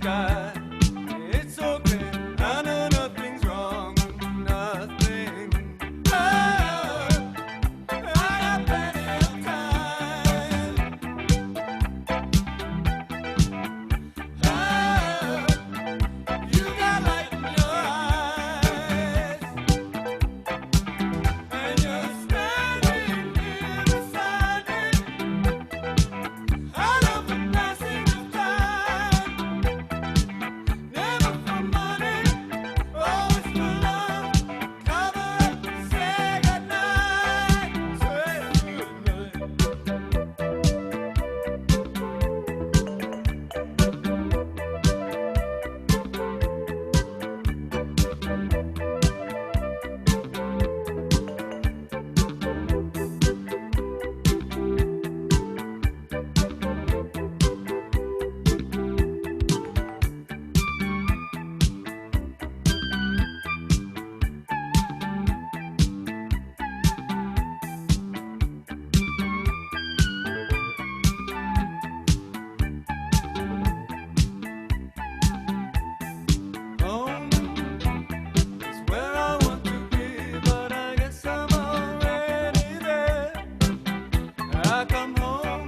sky. It's okay, I know nothing's wrong, nothing. Oh, I got plenty of time. Oh, you got light in your eyes, and you're standing here beside me. I love the passing of time, never for money, always for love. Cover up and say goodnight, say goodnight. Home is where I want to be, but I guess I'm already there. I come home,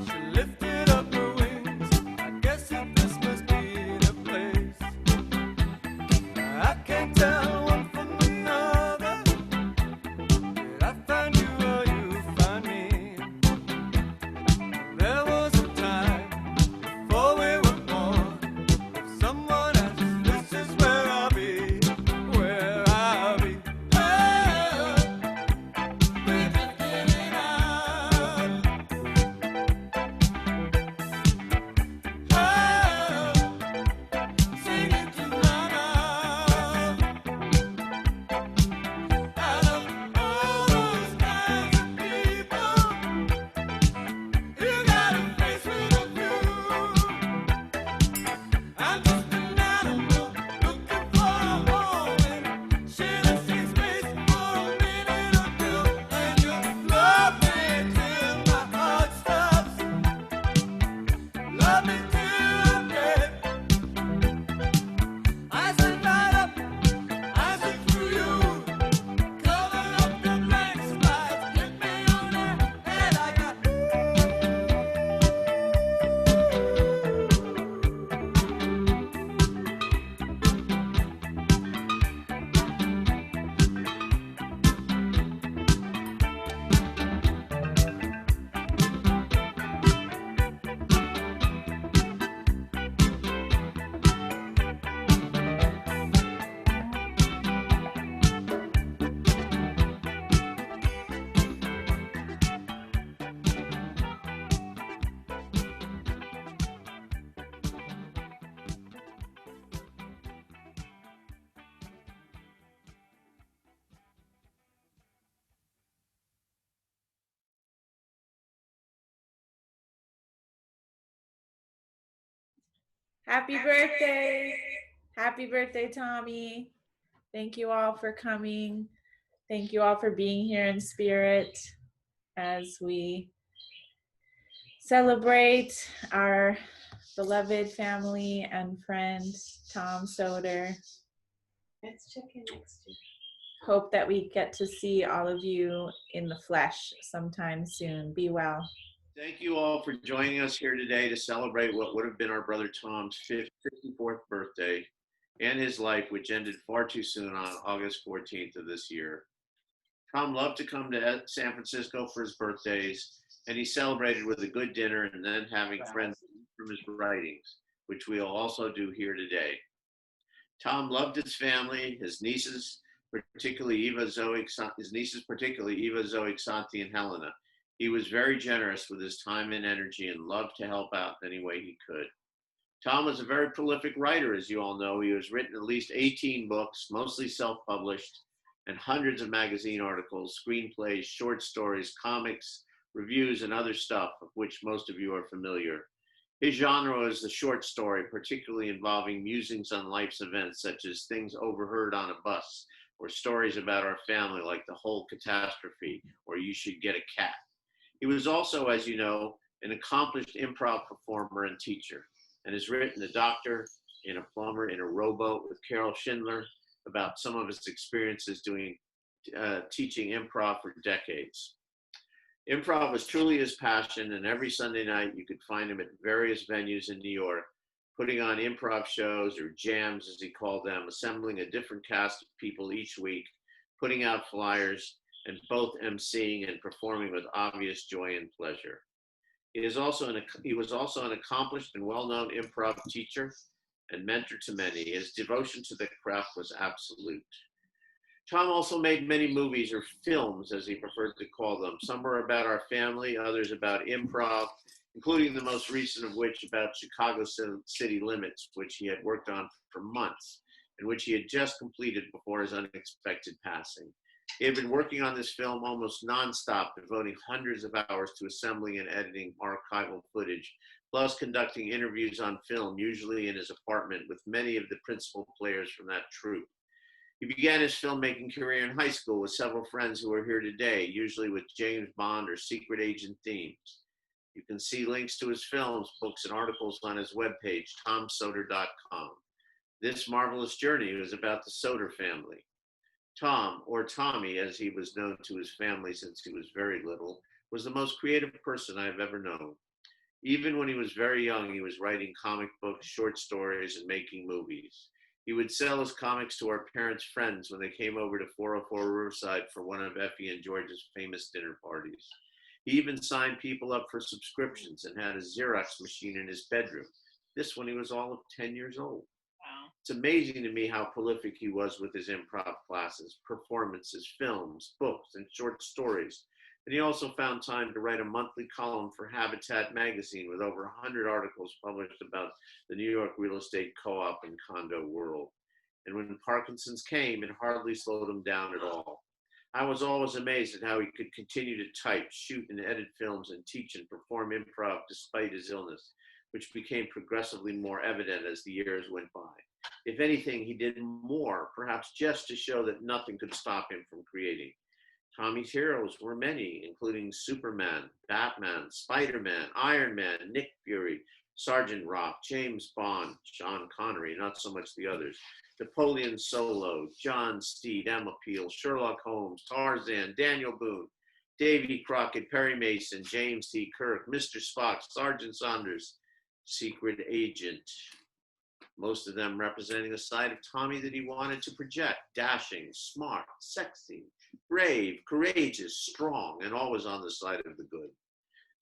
she lifted up her wings. I guess that this must be the place. I can't tell one from another. Did I find you or you find me? There was a time before we were born. If someone asks, this is where I'll be, where I'll be. Oh, we're drifting it out. Oh, singing to my mouth. Out of all those kinds of people, you got a face with a view. I'm just an animal looking for a home, and should have seen space for a minute or two. And you love me till my heart stops, love me till I'm dead. I said light up, I said through you, cover up the blank spots, hit me on the head. I got Happy birthday. Happy birthday, Tommy. Thank you all for coming. Thank you all for being here in spirit as we celebrate our beloved family and friend, Tom Soter. Let's check in next year. Hope that we get to see all of you in the flesh sometime soon. Be well. Thank you all for joining us here today to celebrate what would have been our brother Tom's 54th birthday and his life, which ended far too soon on August 14th of this year. Tom loved to come to San Francisco for his birthdays, and he celebrated with a good dinner and then having friends from his writings, which we'll also do here today. Tom loved his family, his nieces, particularly Eva, Zoe, Xanthi, and Helena. He was very generous with his time and energy and loved to help out any way he could. Tom was a very prolific writer, as you all know. He has written at least 18 books, mostly self-published, and hundreds of magazine articles, screenplays, short stories, comics, reviews, and other stuff, of which most of you are familiar. His genre is the short story, particularly involving musings on life's events, such as things overheard on a bus, or stories about our family, like The Whole Catastrophe, or You Should Get a Cat. He was also, as you know, an accomplished improv performer and teacher. and has written A Doctor in a Plumber in a Rowboat with Carol Schindler about some of his experiences teaching improv for decades. Improv was truly his passion, and every Sunday night you could find him at various venues in New York, putting on improv shows, or jams as he called them, assembling a different cast of people each week, putting out flyers, and both emceeing and performing with obvious joy and pleasure. He was also an accomplished and well-known improv teacher and mentor to many. His devotion to the craft was absolute. Tom also made many movies, or films as he preferred to call them. Some were about our family, others about improv, including the most recent of which about Chicago City Limits, which he had worked on for months and which he had just completed before his unexpected passing. He had been working on this film almost nonstop, devoting hundreds of hours to assembling and editing archival footage, plus conducting interviews on film, usually in his apartment, with many of the principal players from that troupe. He began his filmmaking career in high school with several friends who are here today, usually with James Bond or secret agent themes. You can see links to his films, books, and articles on his webpage, tomsoter.com. This marvelous journey was about the Soter family. Tom, or Tommy, as he was known to his family since he was very little, was the most creative person I have ever known. Even when he was very young, he was writing comic books, short stories, and making movies. He would sell his comics to our parents' friends when they came over to 404 Riverside for one of Effie and George's famous dinner parties. He even signed people up for subscriptions and had a Xerox machine in his bedroom. This when he was all of 10 years old. Wow. It's amazing to me how prolific he was with his improv classes, performances, films, books, and short stories. And he also found time to write a monthly column for Habitat magazine with over 100 articles published about the New York real estate co-op and condo world. And when Parkinson's came, it hardly slowed him down at all. I was always amazed at how he could continue to type, shoot, and edit films and teach and perform improv despite his illness, which became progressively more evident as the years went by. If anything, he did more, perhaps just to show that nothing could stop him from creating. Tommy's heroes were many, including Superman, Batman, Spider-Man, Iron Man, Nick Fury, Sergeant Rock, James Bond, Sean Connery, not so much the others, Napoleon Solo, John Steed, Emma Peel, Sherlock Holmes, Tarzan, Daniel Boone, Davy Crockett, Perry Mason, James T. Kirk, Mr. Spock, Sergeant Saunders, Secret Agent. Most of them representing a side of Tommy that he wanted to project: dashing, smart, sexy, brave, courageous, strong, and always on the side of the good.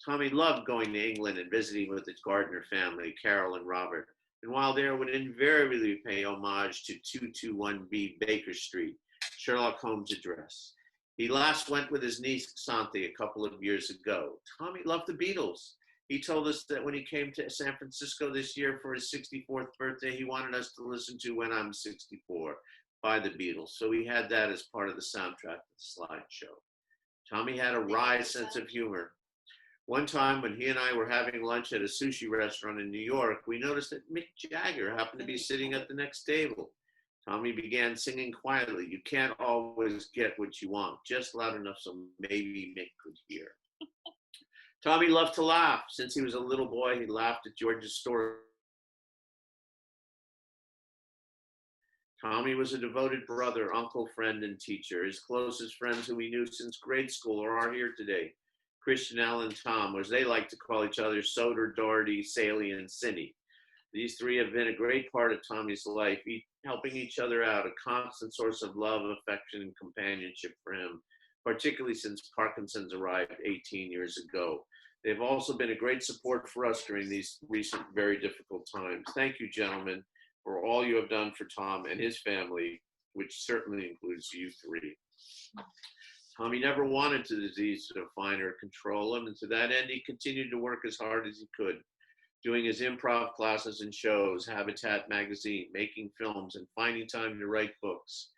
Tommy loved going to England and visiting with his Gardner family, Carol and Robert, and while there would invariably pay homage to 221B Baker Street, Sherlock Holmes' address. He last went with his niece Santi a couple of years ago. Tommy loved the Beatles. He told us that when he came to San Francisco this year for his 64th birthday, he wanted us to listen to When I'm 64 by the Beatles. So he had that as part of the soundtrack of the slideshow. Tommy had a wry sense of humor. One time when he and I were having lunch at a sushi restaurant in New York, we noticed that Mick Jagger happened to be sitting at the next table. Tommy began singing quietly. You can't always get what you want, just loud enough so maybe Mick could hear. Tommy loved to laugh. Since he was a little boy, he laughed at George's story. Tommy was a devoted brother, uncle, friend, and teacher. His closest friends who he knew since grade school are here today: Christian, Al, and Tom, or as they like to call each other, Soter, Doherty, Saley, and Cindy. These three have been a great part of Tommy's life, helping each other out, a constant source of love, affection, and companionship for him, particularly since Parkinson's arrived 18 years ago. They've also been a great support for us during these recent, very difficult times. Thank you, gentlemen, for all you have done for Tom and his family, which certainly includes you three. Tommy never wanted the disease to define or control him, and to that end, he continued to work as hard as he could, doing his improv classes and shows, Habitat magazine, making films, and finding time to write books.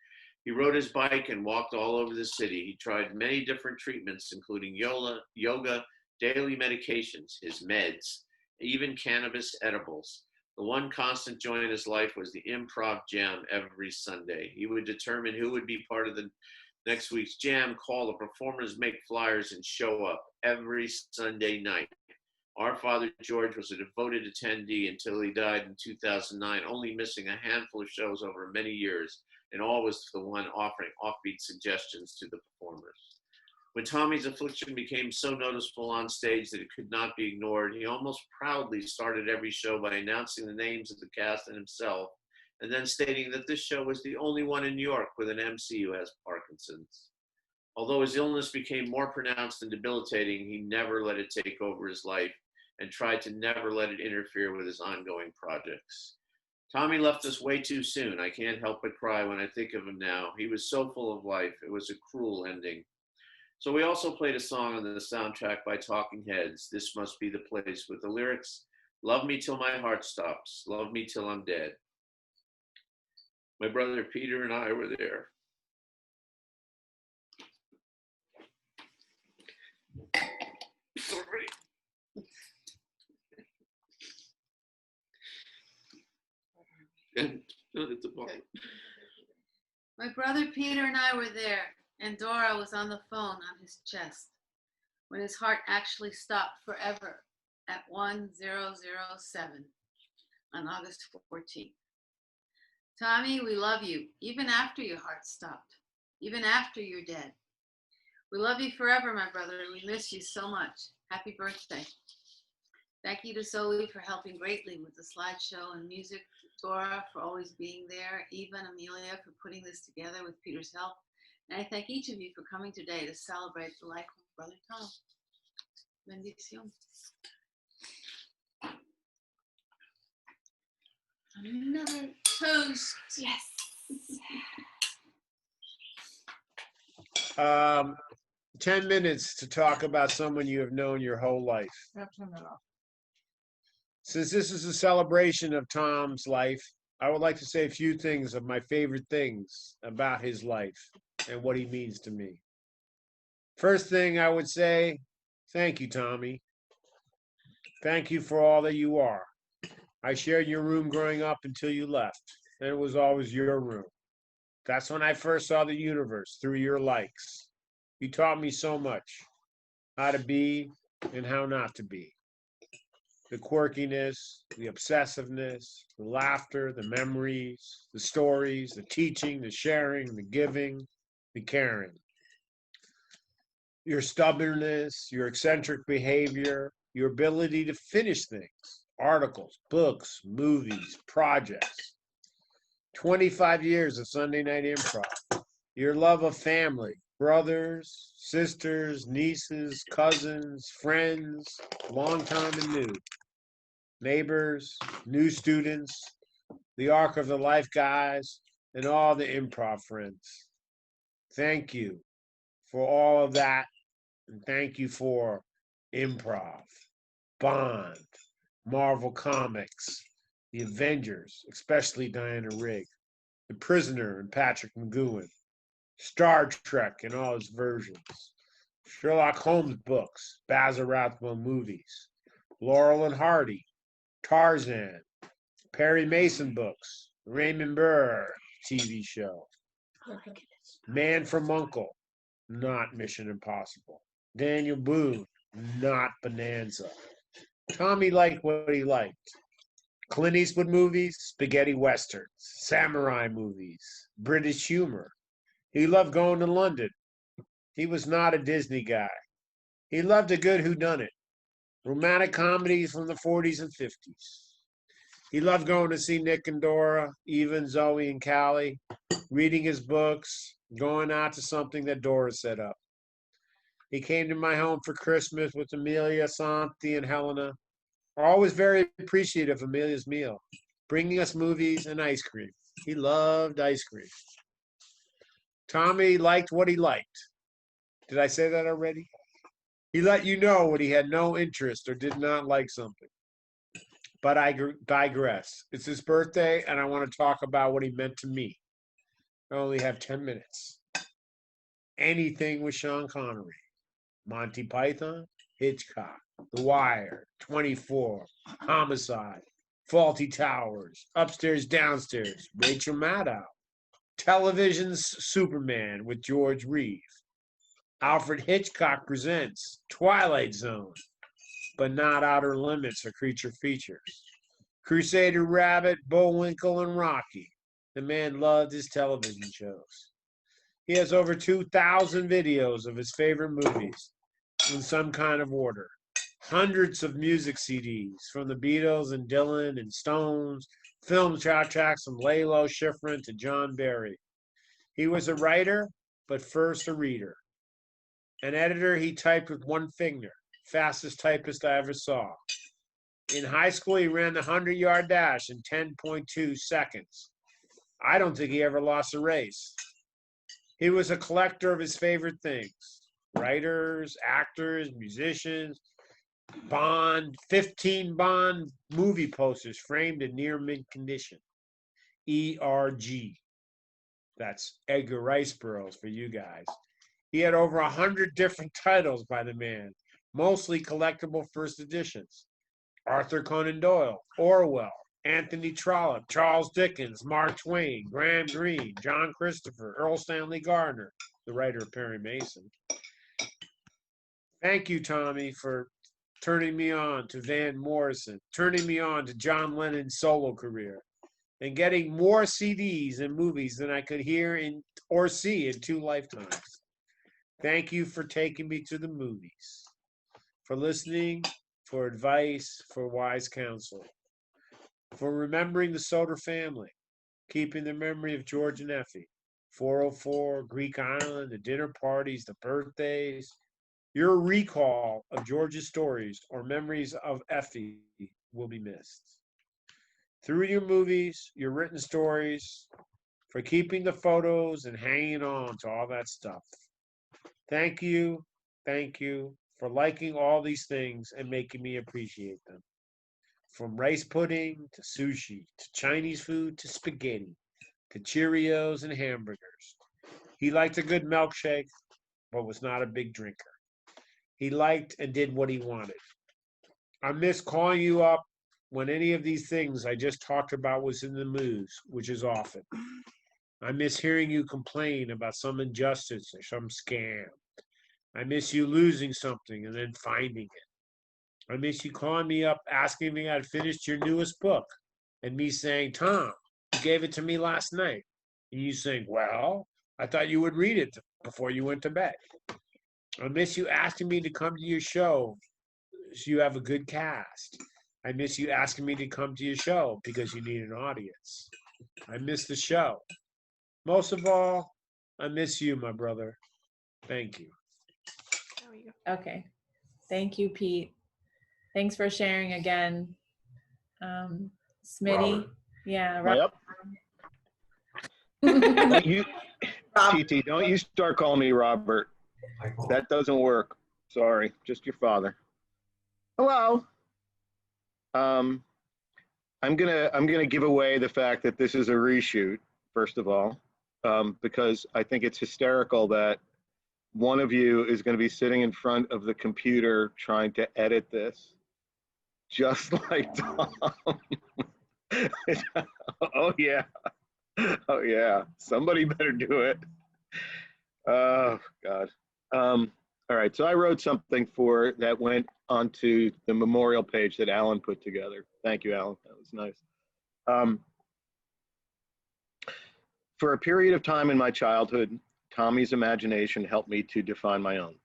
He rode his bike and walked all over the city. He tried many different treatments, including yoga, daily medications, his meds, even cannabis edibles. The one constant joy in his life was the improv jam every Sunday. He would determine who would be part of the next week's jam, call the performers, make flyers, and show up every Sunday night. Our father, George, was a devoted attendee until he died in 2009, only missing a handful of shows over many years, and always the one offering offbeat suggestions to the performers. When Tommy's affliction became so noticeable on stage that it could not be ignored, he almost proudly started every show by announcing the names of the cast and himself, and then stating that this show was the only one in New York with an MC who has Parkinson's. Although his illness became more pronounced and debilitating, he never let it take over his life and tried to never let it interfere with his ongoing projects. Tommy left us way too soon. I can't help but cry when I think of him now. He was so full of life. It was a cruel ending. So we also played a song on the soundtrack by Talking Heads, This Must Be the Place, with the lyrics, "Love me till my heart stops, love me till I'm dead." My brother Peter and I were there. Sorry. And at the bottom. My brother Peter and I were there, and Dora was on the phone on his chest when his heart actually stopped forever at 1007 on August 14th. Tommy, we love you, even after your heart stopped, even after you're dead. We love you forever, my brother. We miss you so much. Happy birthday. Thank you to Zoe for helping greatly with the slideshow and music, Dora for always being there, Eva and Amelia for putting this together with Peter's help. And I thank each of you for coming today to celebrate the life of Brother Tom. Bendición. Another toast. Yes. 10 minutes to talk about someone you have known your whole life. Since this is a celebration of Tom's life, I would like to say a few things of my favorite things about his life and what he means to me. First thing I would say, thank you, Tommy. Thank you for all that you are. I shared your room growing up until you left, and it was always your room. That's when I first saw the universe, through your likes. You taught me so much, how to be and how not to be. The quirkiness, the obsessiveness, the laughter, the memories, the stories, the teaching, the sharing, the giving, the caring. Your stubbornness, your eccentric behavior, your ability to finish things, articles, books, movies, projects. 25 years of Sunday Night Improv. Your love of family, brothers, sisters, nieces, cousins, friends, long time and new. Neighbors, new students, the Arc of the Life guys, and all the improv friends. Thank you for all of that, and thank you for improv, Bond, Marvel Comics, the Avengers, especially Diana Rigg, The Prisoner and Patrick McGowan, Star Trek in all its versions, Sherlock Holmes books, Basil Rathbone movies, Laurel and Hardy, Tarzan, Perry Mason books, Raymond Burr TV show, Man from U.N.C.L.E., not Mission Impossible, Daniel Boone, not Bonanza. Tommy liked what he liked. Clint Eastwood movies, spaghetti westerns, samurai movies, British humor. He loved going to London. He was not a Disney guy. He loved a good whodunit. Romantic comedies from the 40s and 50s. He loved going to see Nick and Dora, Eva and Zoe and Callie, reading his books, going out to something that Dora set up. He came to my home for Christmas with Amelia, Santi, and Helena. Always very appreciative of Amelia's meal, bringing us movies and ice cream. He loved ice cream. Tommy liked what he liked. Did I say that already? He let you know when he had no interest or did not like something. But I digress. It's his birthday, and I want to talk about what he meant to me. I only have 10 minutes. Anything with Sean Connery. Monty Python, Hitchcock, The Wire, 24, Homicide, Faulty Towers, Upstairs, Downstairs, Rachel Maddow, Television's Superman with George Reeve, Alfred Hitchcock Presents, Twilight Zone, but not Outer Limits or Creature Features. Crusader Rabbit, Bullwinkle, and Rocky. The man loved his television shows. He has over 2,000 videos of his favorite movies in some kind of order. Hundreds of music CDs from the Beatles and Dylan and Stones, film soundtracks from Lalo Schifrin to John Barry. He was a writer, but first a reader. An editor, he typed with one finger, fastest typist I ever saw. In high school, he ran the 100-yard dash in 10.2 seconds. I don't think he ever lost a race. He was a collector of his favorite things: writers, actors, musicians, 15 Bond movie posters framed in near mint condition. ERG. That's Edgar Rice Burroughs for you guys. He had over 100 different titles by the man, mostly collectible first editions. Arthur Conan Doyle, Orwell, Anthony Trollope, Charles Dickens, Mark Twain, Graham Greene, John Christopher, Earl Stanley Gardner, the writer of Perry Mason. Thank you, Tommy, for turning me on to Van Morrison, turning me on to John Lennon's solo career, and getting more CDs and movies than I could hear or see in 2 lifetimes. Thank you for taking me to the movies, for listening, for advice, for wise counsel, for remembering the Soter family, keeping the memory of George and Effie, 404, Greek Island, the dinner parties, the birthdays. Your recall of George's stories or memories of Effie will be missed. Through your movies, your written stories, for keeping the photos and hanging on to all that stuff. Thank you for liking all these things and making me appreciate them. From rice pudding to sushi to Chinese food to spaghetti to Cheerios and hamburgers. He liked a good milkshake, but was not a big drinker. He liked and did what he wanted. I miss calling you up when any of these things I just talked about was in the news, which is often. I miss hearing you complain about some injustice or some scam. I miss you losing something and then finding it. I miss you calling me up asking me I'd finished your newest book and me saying, Tom, you gave it to me last night. And you saying, well, I thought you would read it before you went to bed. I miss you asking me to come to your show so you have a good cast. I miss you asking me to come to your show because you need an audience. I miss the show. Most of all, I miss you, my brother. Thank you. Okay. Thank you, Pete. Thanks for sharing again. Smitty. Robert. Yeah. Am I up? Don't you, TT, don't you start calling me Robert. That doesn't work. Sorry, just your father. Hello. I'm gonna give away the fact that this is a reshoot, first of all, because I think it's hysterical that one of you is going to be sitting in front of the computer trying to edit this, just like Tom. Oh yeah, oh yeah. Somebody better do it. Oh God. All right, so I wrote something that went onto the memorial page that Alan put together. Thank you, Alan. That was nice. For a period of time in my childhood, Tommy's imagination helped me to define my own.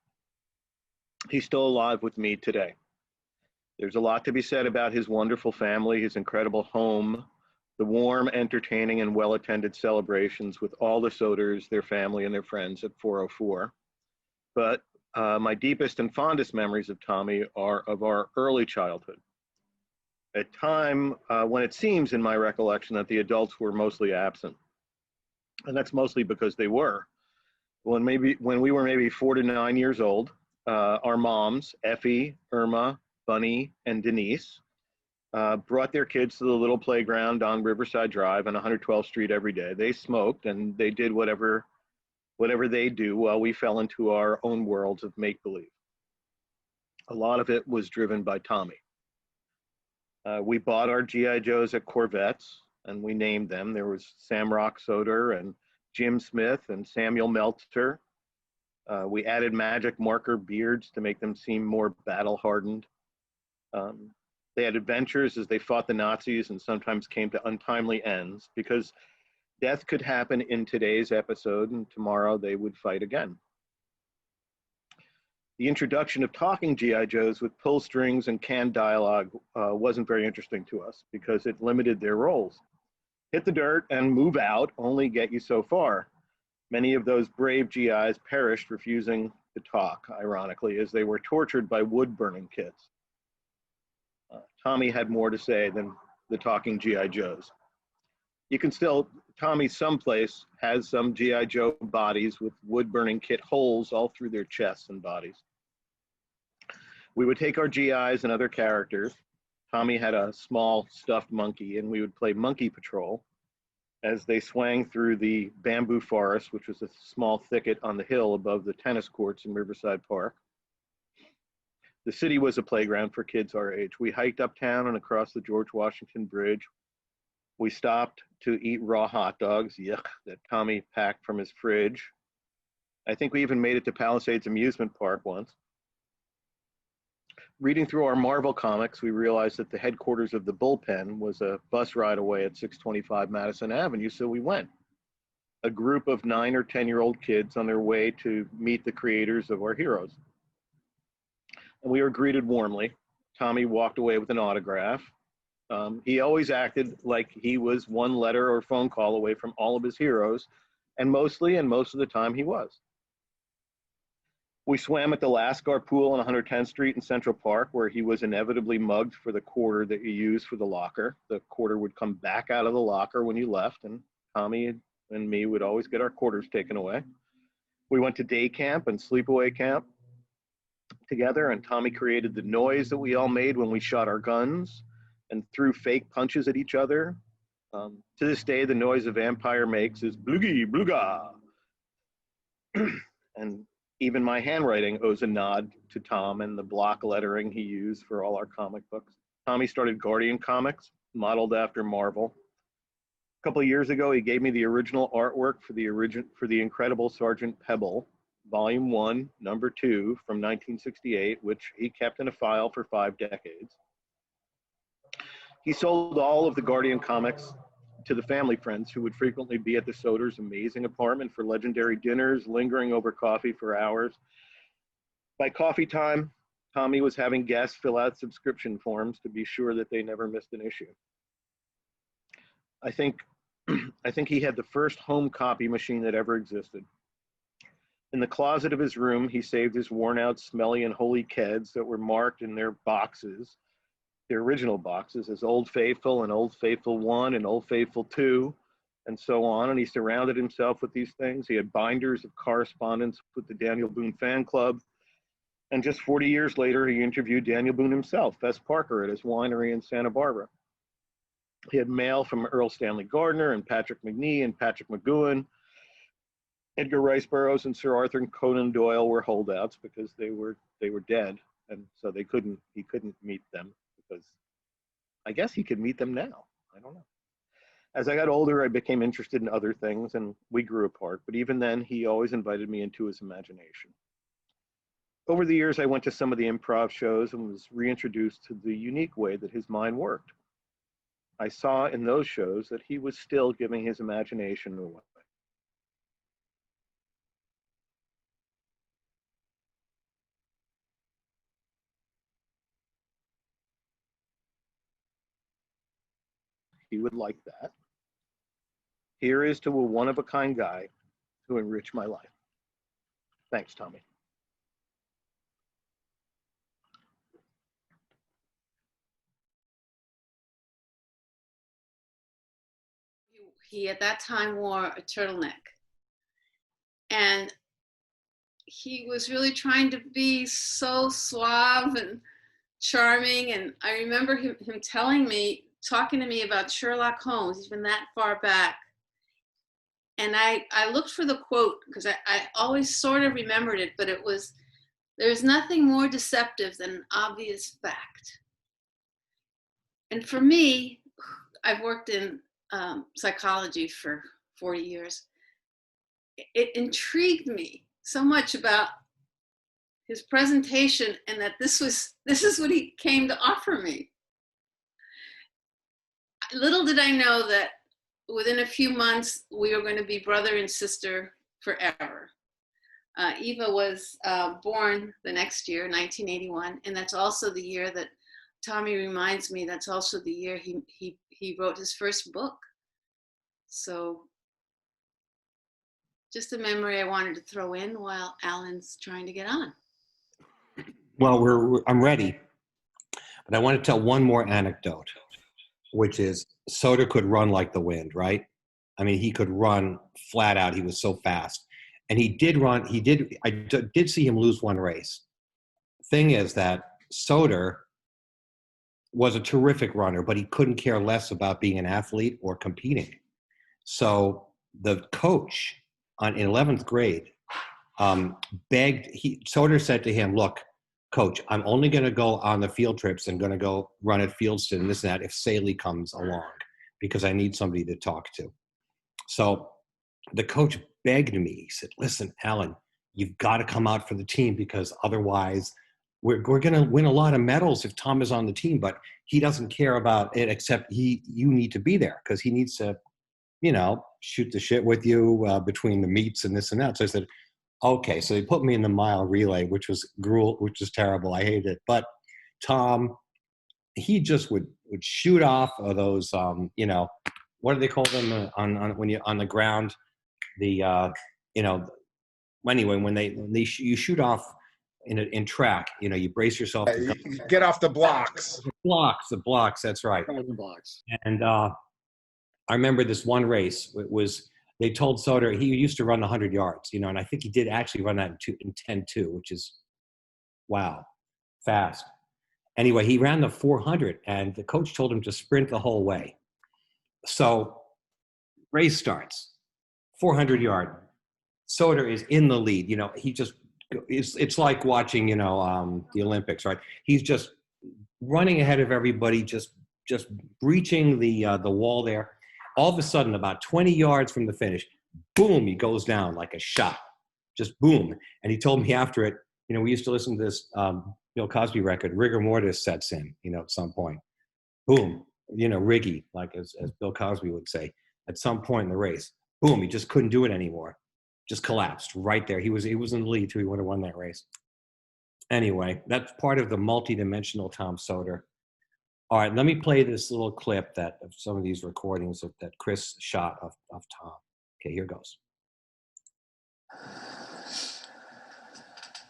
He's still alive with me today. There's a lot to be said about his wonderful family, his incredible home, the warm, entertaining, and well-attended celebrations with all the Soters, their family, and their friends at 404. But my deepest and fondest memories of Tommy are of our early childhood, a time when it seems in my recollection that the adults were mostly absent. And that's mostly because they were. When we were maybe 4 to 9 years old, our moms, Effie, Irma, Bunny, and Denise, brought their kids to the little playground on Riverside Drive on 112th Street every day. They smoked and they did whatever they do while we fell into our own worlds of make-believe. A lot of it was driven by Tommy. We bought our G.I. Joes at Corvettes, and we named them. There was Sam Rock Soter and Jim Smith and Samuel Meltzer. We added magic marker beards to make them seem more battle-hardened. They had adventures as they fought the Nazis and sometimes came to untimely ends because death could happen in today's episode and tomorrow they would fight again. The introduction of talking GI Joes with pull strings and canned dialogue wasn't very interesting to us because it limited their roles. Hit the dirt and move out only get you so far. Many of those brave GIs perished refusing to talk, ironically, as they were tortured by wood-burning kits. Tommy had more to say than the talking GI Joes. You can still, Tommy someplace has some GI Joe bodies with wood-burning kit holes all through their chests and bodies. We would take our GIs and other characters. Tommy had a small stuffed monkey, and we would play Monkey Patrol as they swang through the bamboo forest, which was a small thicket on the hill above the tennis courts in Riverside Park. The city was a playground for kids our age. We hiked uptown and across the George Washington Bridge. We stopped to eat raw hot dogs, yuck, that Tommy packed from his fridge. I think we even made it to Palisades Amusement Park once. Reading through our Marvel comics, we realized that the headquarters of the Bullpen was a bus ride away at 625 Madison Avenue, so we went. A group of 9 or 10-year-old kids on their way to meet the creators of our heroes. And we were greeted warmly. Tommy walked away with an autograph. He always acted like he was one letter or phone call away from all of his heroes, and most of the time he was. We swam at the Lascar pool on 110th Street in Central Park, where he was inevitably mugged for the quarter that you use for the locker. The quarter would come back out of the locker when you left, and Tommy and me would always get our quarters taken away. We went to day camp and sleepaway camp together, and Tommy created the noise that we all made when we shot our guns and threw fake punches at each other. To this day, the noise a vampire makes is bloogie, blooga. And even my handwriting owes a nod to Tom and the block lettering he used for all our comic books. Tommy started Guardian Comics, modeled after Marvel. A couple of years ago, he gave me the original artwork for the Incredible Sergeant Pebble, Volume 1, Number 2 from 1968, which he kept in a file for 5 decades. He sold all of the Guardian comics to the family friends who would frequently be at the Soter's amazing apartment for legendary dinners, lingering over coffee for hours. By coffee time, Tommy was having guests fill out subscription forms to be sure that they never missed an issue. I think he had the first home copy machine that ever existed. In the closet of his room, he saved his worn out, smelly, and holy Keds that were marked in their boxes, their original boxes, as Old Faithful and Old Faithful 1 and Old Faithful 2, and so on. And he surrounded himself with these things. He had binders of correspondence with the Daniel Boone fan club. And just 40 years later, he interviewed Daniel Boone himself, Fess Parker, at his winery in Santa Barbara. He had mail from Earl Stanley Gardner and Patrick McNee and Patrick McGowan. Edgar Rice Burroughs and Sir Arthur Conan Doyle were holdouts because they were dead, and so he couldn't meet them. Because I guess he could meet them now. I don't know. As I got older, I became interested in other things and we grew apart. But even then, he always invited me into his imagination. Over the years, I went to some of the improv shows and was reintroduced to the unique way that his mind worked. I saw in those shows that he was still giving his imagination away. He would like that. Here is to a one-of-a-kind guy who enriched my life. Thanks, Tommy. He at that time wore a turtleneck. And he was really trying to be so suave and charming. And I remember him talking to me about Sherlock Holmes, even that far back. And I looked for the quote because I always sort of remembered it, but it was, "There's nothing more deceptive than an obvious fact." And for me, I've worked in psychology for 40 years. It intrigued me so much about his presentation, and that this is what he came to offer me. Little did I know that within a few months, we were going to be brother and sister forever. Eva was born the next year, 1981, and that's also the year that Tommy reminds me, that's also the year he wrote his first book. So just a memory I wanted to throw in while Alan's trying to get on. Well, I'm ready, but I want to tell one more anecdote, which is Soter could run like the wind, right? I mean, he could run flat out. He was so fast. And he did run, I did see him lose one race. Thing is that Soter was a terrific runner, but he couldn't care less about being an athlete or competing. So the coach in 11th grade Soter said to him, look, coach, I'm only going to go on the field trips and going to go run at Fieldston and this and that if Saley comes along, because I need somebody to talk to. So the coach begged me. He said, listen, Alan, you've got to come out for the team, because otherwise we're going to win a lot of medals if Tom is on the team, but he doesn't care about it, except you need to be there because he needs to, shoot the shit with you between the meets and this and that. So I said, okay. So they put me in the mile relay, which was terrible. I hated it. But Tom, he just would shoot off of those, what do they call them when you're on the ground? Anyway, when you shoot off in track, you brace yourself. You get off the blocks. The blocks. That's right. The blocks. And I remember this one race. They told Soter he used to run 100 yards, and I think he did actually run that in 10-2, which is, wow, fast. Anyway, he ran the 400, and the coach told him to sprint the whole way. So race starts, 400 yard. Soter is in the lead. He just, it's like watching, the Olympics, right? He's just running ahead of everybody, just breaching the wall there. All of a sudden, about 20 yards from the finish, boom, he goes down like a shot, just boom. And he told me after it, we used to listen to this Bill Cosby record, rigor mortis sets in, at some point. Boom, Riggy, like as Bill Cosby would say, at some point in the race, boom, he just couldn't do it anymore. Just collapsed right there. He was in the lead too. He would have won that race. Anyway, that's part of the multi-dimensional Tom Soter. All right, let me play this little clip of some of these recordings that Chris shot of Tom. Okay, here goes.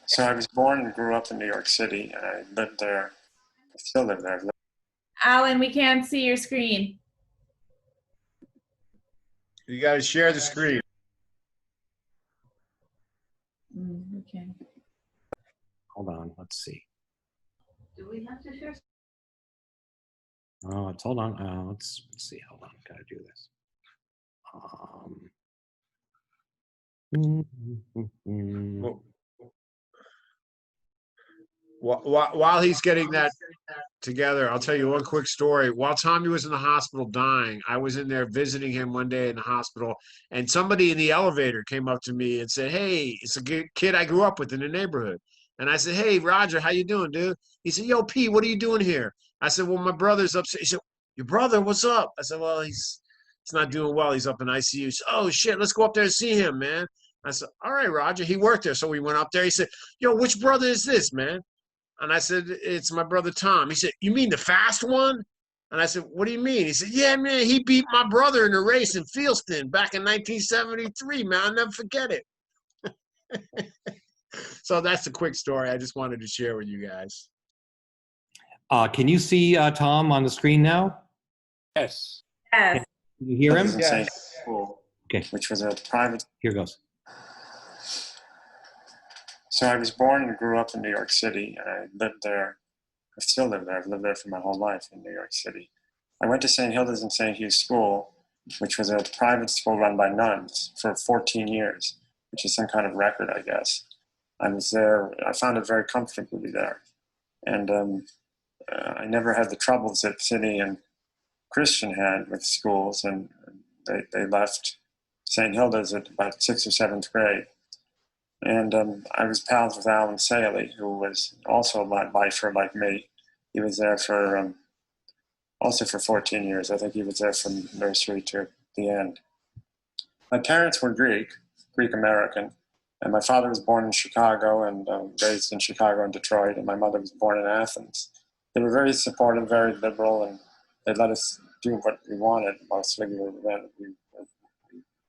So I was born and grew up in New York City, and I lived there. I still live there. Alan, we can't see your screen. You got to share the screen. Okay. Hold on, let's see. Do we have to share? Oh, hold on. Let's see. Hold on, gotta do this. While he's getting that together, I'll tell you one quick story. While Tommy was in the hospital dying, I was in there visiting him one day in the hospital, and somebody in the elevator came up to me and said, hey, it's a good kid I grew up with in the neighborhood. And I said, hey, Roger, how you doing, dude? He said, yo, P, what are you doing here? I said, well, my brother's upset. He said, your brother, what's up? I said, well, he's not doing well. He's up in ICU. He said, oh, shit, let's go up there and see him, man. I said, all right, Roger. He worked there. So we went up there. He said, yo, which brother is this, man? And I said, it's my brother, Tom. He said, you mean the fast one? And I said, what do you mean? He said, yeah, man, he beat my brother in a race in Fieldston back in 1973, man. I'll never forget it. So that's a quick story I just wanted to share with you guys. Can you see Tom on the screen now? Yes. Yes. Can you hear him? Yes. School, Okay. which was a private. Here goes. So I was born and grew up in New York City, and I lived there. I still live there. I've lived there for my whole life in New York City. I went to St. Hilda's and St. Hugh's School, which was a private school run by nuns for 14 years, which is some kind of record, I guess. I was there. I found it very comfortably there. And I never had the troubles that Sidney and Christian had with schools, and they left St. Hilda's at about 6th or 7th grade. And I was pals with Alan Saley, who was also a lifer like me. He was there for also for 14 years. I think he was there from nursery to the end. My parents were Greek American, and my father was born in Chicago and raised in Chicago and Detroit, and my mother was born in Athens. They were very supportive, very liberal, and they let us do what we wanted. Mostly we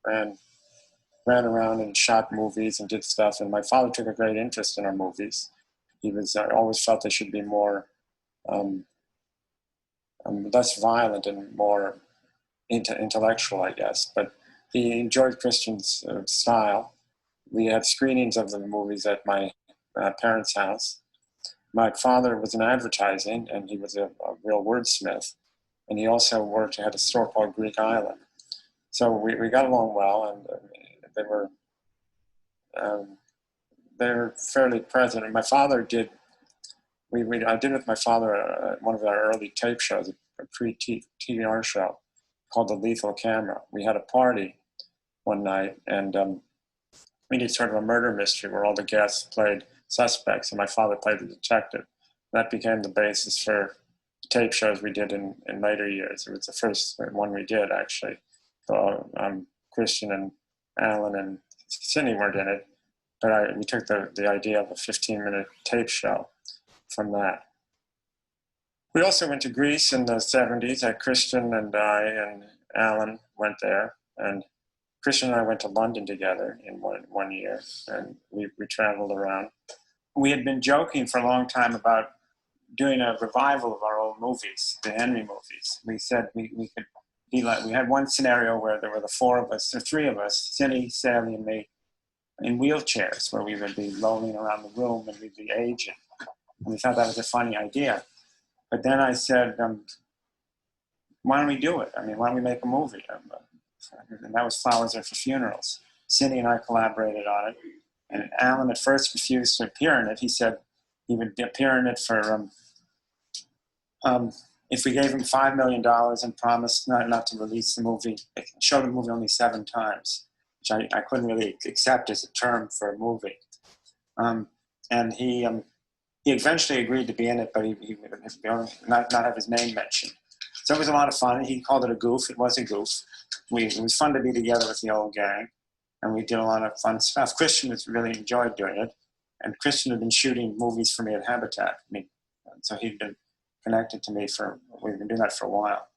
ran around and shot movies and did stuff, and my father took a great interest in our movies. He was always felt they should be more less violent and more intellectual, I guess. But he enjoyed Christian's style. We had screenings of the movies at my parents' house. My father was in advertising, and he was a real wordsmith. And he also had a store called Greek Island. So we got along well, and they were fairly present. And my father did. I did with my father one of our early tape shows, a pre-TVR show called The Lethal Camera. We had a party one night, and we did sort of a murder mystery where all the guests played suspects, and my father played the detective. That became the basis for tape shows we did in later years. It was the first one we did, actually. So Christian and Alan and Cindy weren't in it, but we took the idea of a 15-minute tape show from that. We also went to Greece in the 70s. Christian and I and Alan went there, and Christian and I went to London together in one year, and we traveled around. We had been joking for a long time about doing a revival of our old movies, the Henry movies. We said we could be like, we had one scenario where there were the four of us, or three of us, Cindy, Sally, and me, in wheelchairs, where we would be rolling around the room and we'd be aging. And we thought that was a funny idea. But then I said, why don't we do it? I mean, why don't we make a movie? And that was Flowers Are for Funerals. Cindy and I collaborated on it. And Alan at first refused to appear in it. He said he would appear in it for, if we gave him $5 million and promised not to release the movie. They showed the movie only 7 times, which I couldn't really accept as a term for a movie. And he eventually agreed to be in it, but he would not have his name mentioned. So it was a lot of fun. He called it a goof. It was a goof. It was fun to be together with the old gang, and we did a lot of fun stuff. Christian really enjoyed doing it, and Christian had been shooting movies for me at Habitat. So he'd been connected to me we've been doing that for a while.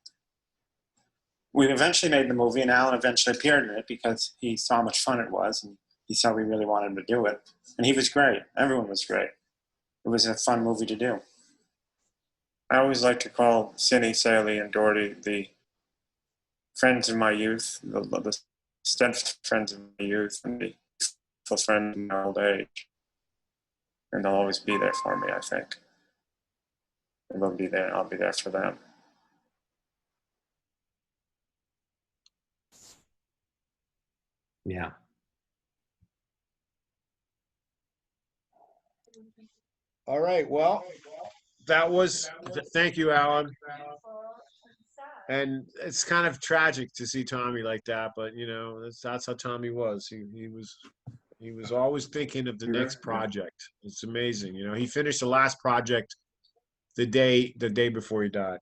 We eventually made the movie, and Alan eventually appeared in it because he saw how much fun it was, and he saw we really wanted him to do it. And he was great. Everyone was great. It was a fun movie to do. I always like to call Cindy, Sally, and Doherty the friends of my youth, the steadfast friends of my youth, and the faithful friends in my old age. And they'll always be there for me, I think. And they'll be there. I'll be there for them. Yeah. All right. Well, thank you, Alan. And it's kind of tragic to see Tommy like that, but that's how Tommy was. He was always thinking of the next project. It's amazing. He finished the last project the day before he died.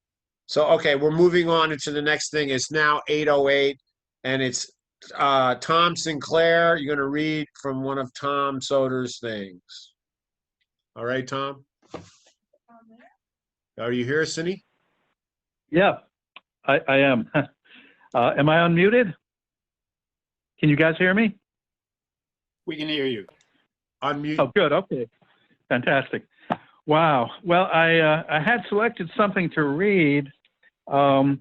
So, okay, we're moving on into the next thing. It's now 8:08, and it's Tom Sinclair. You're going to read from one of Tom Soter's things. All right, Tom? Are you here, Cindy? Yeah, I am. Am I unmuted? Can you guys hear me? We can hear you. Unmute. Oh, good. Okay. Fantastic. Wow. Well, I had selected something to read from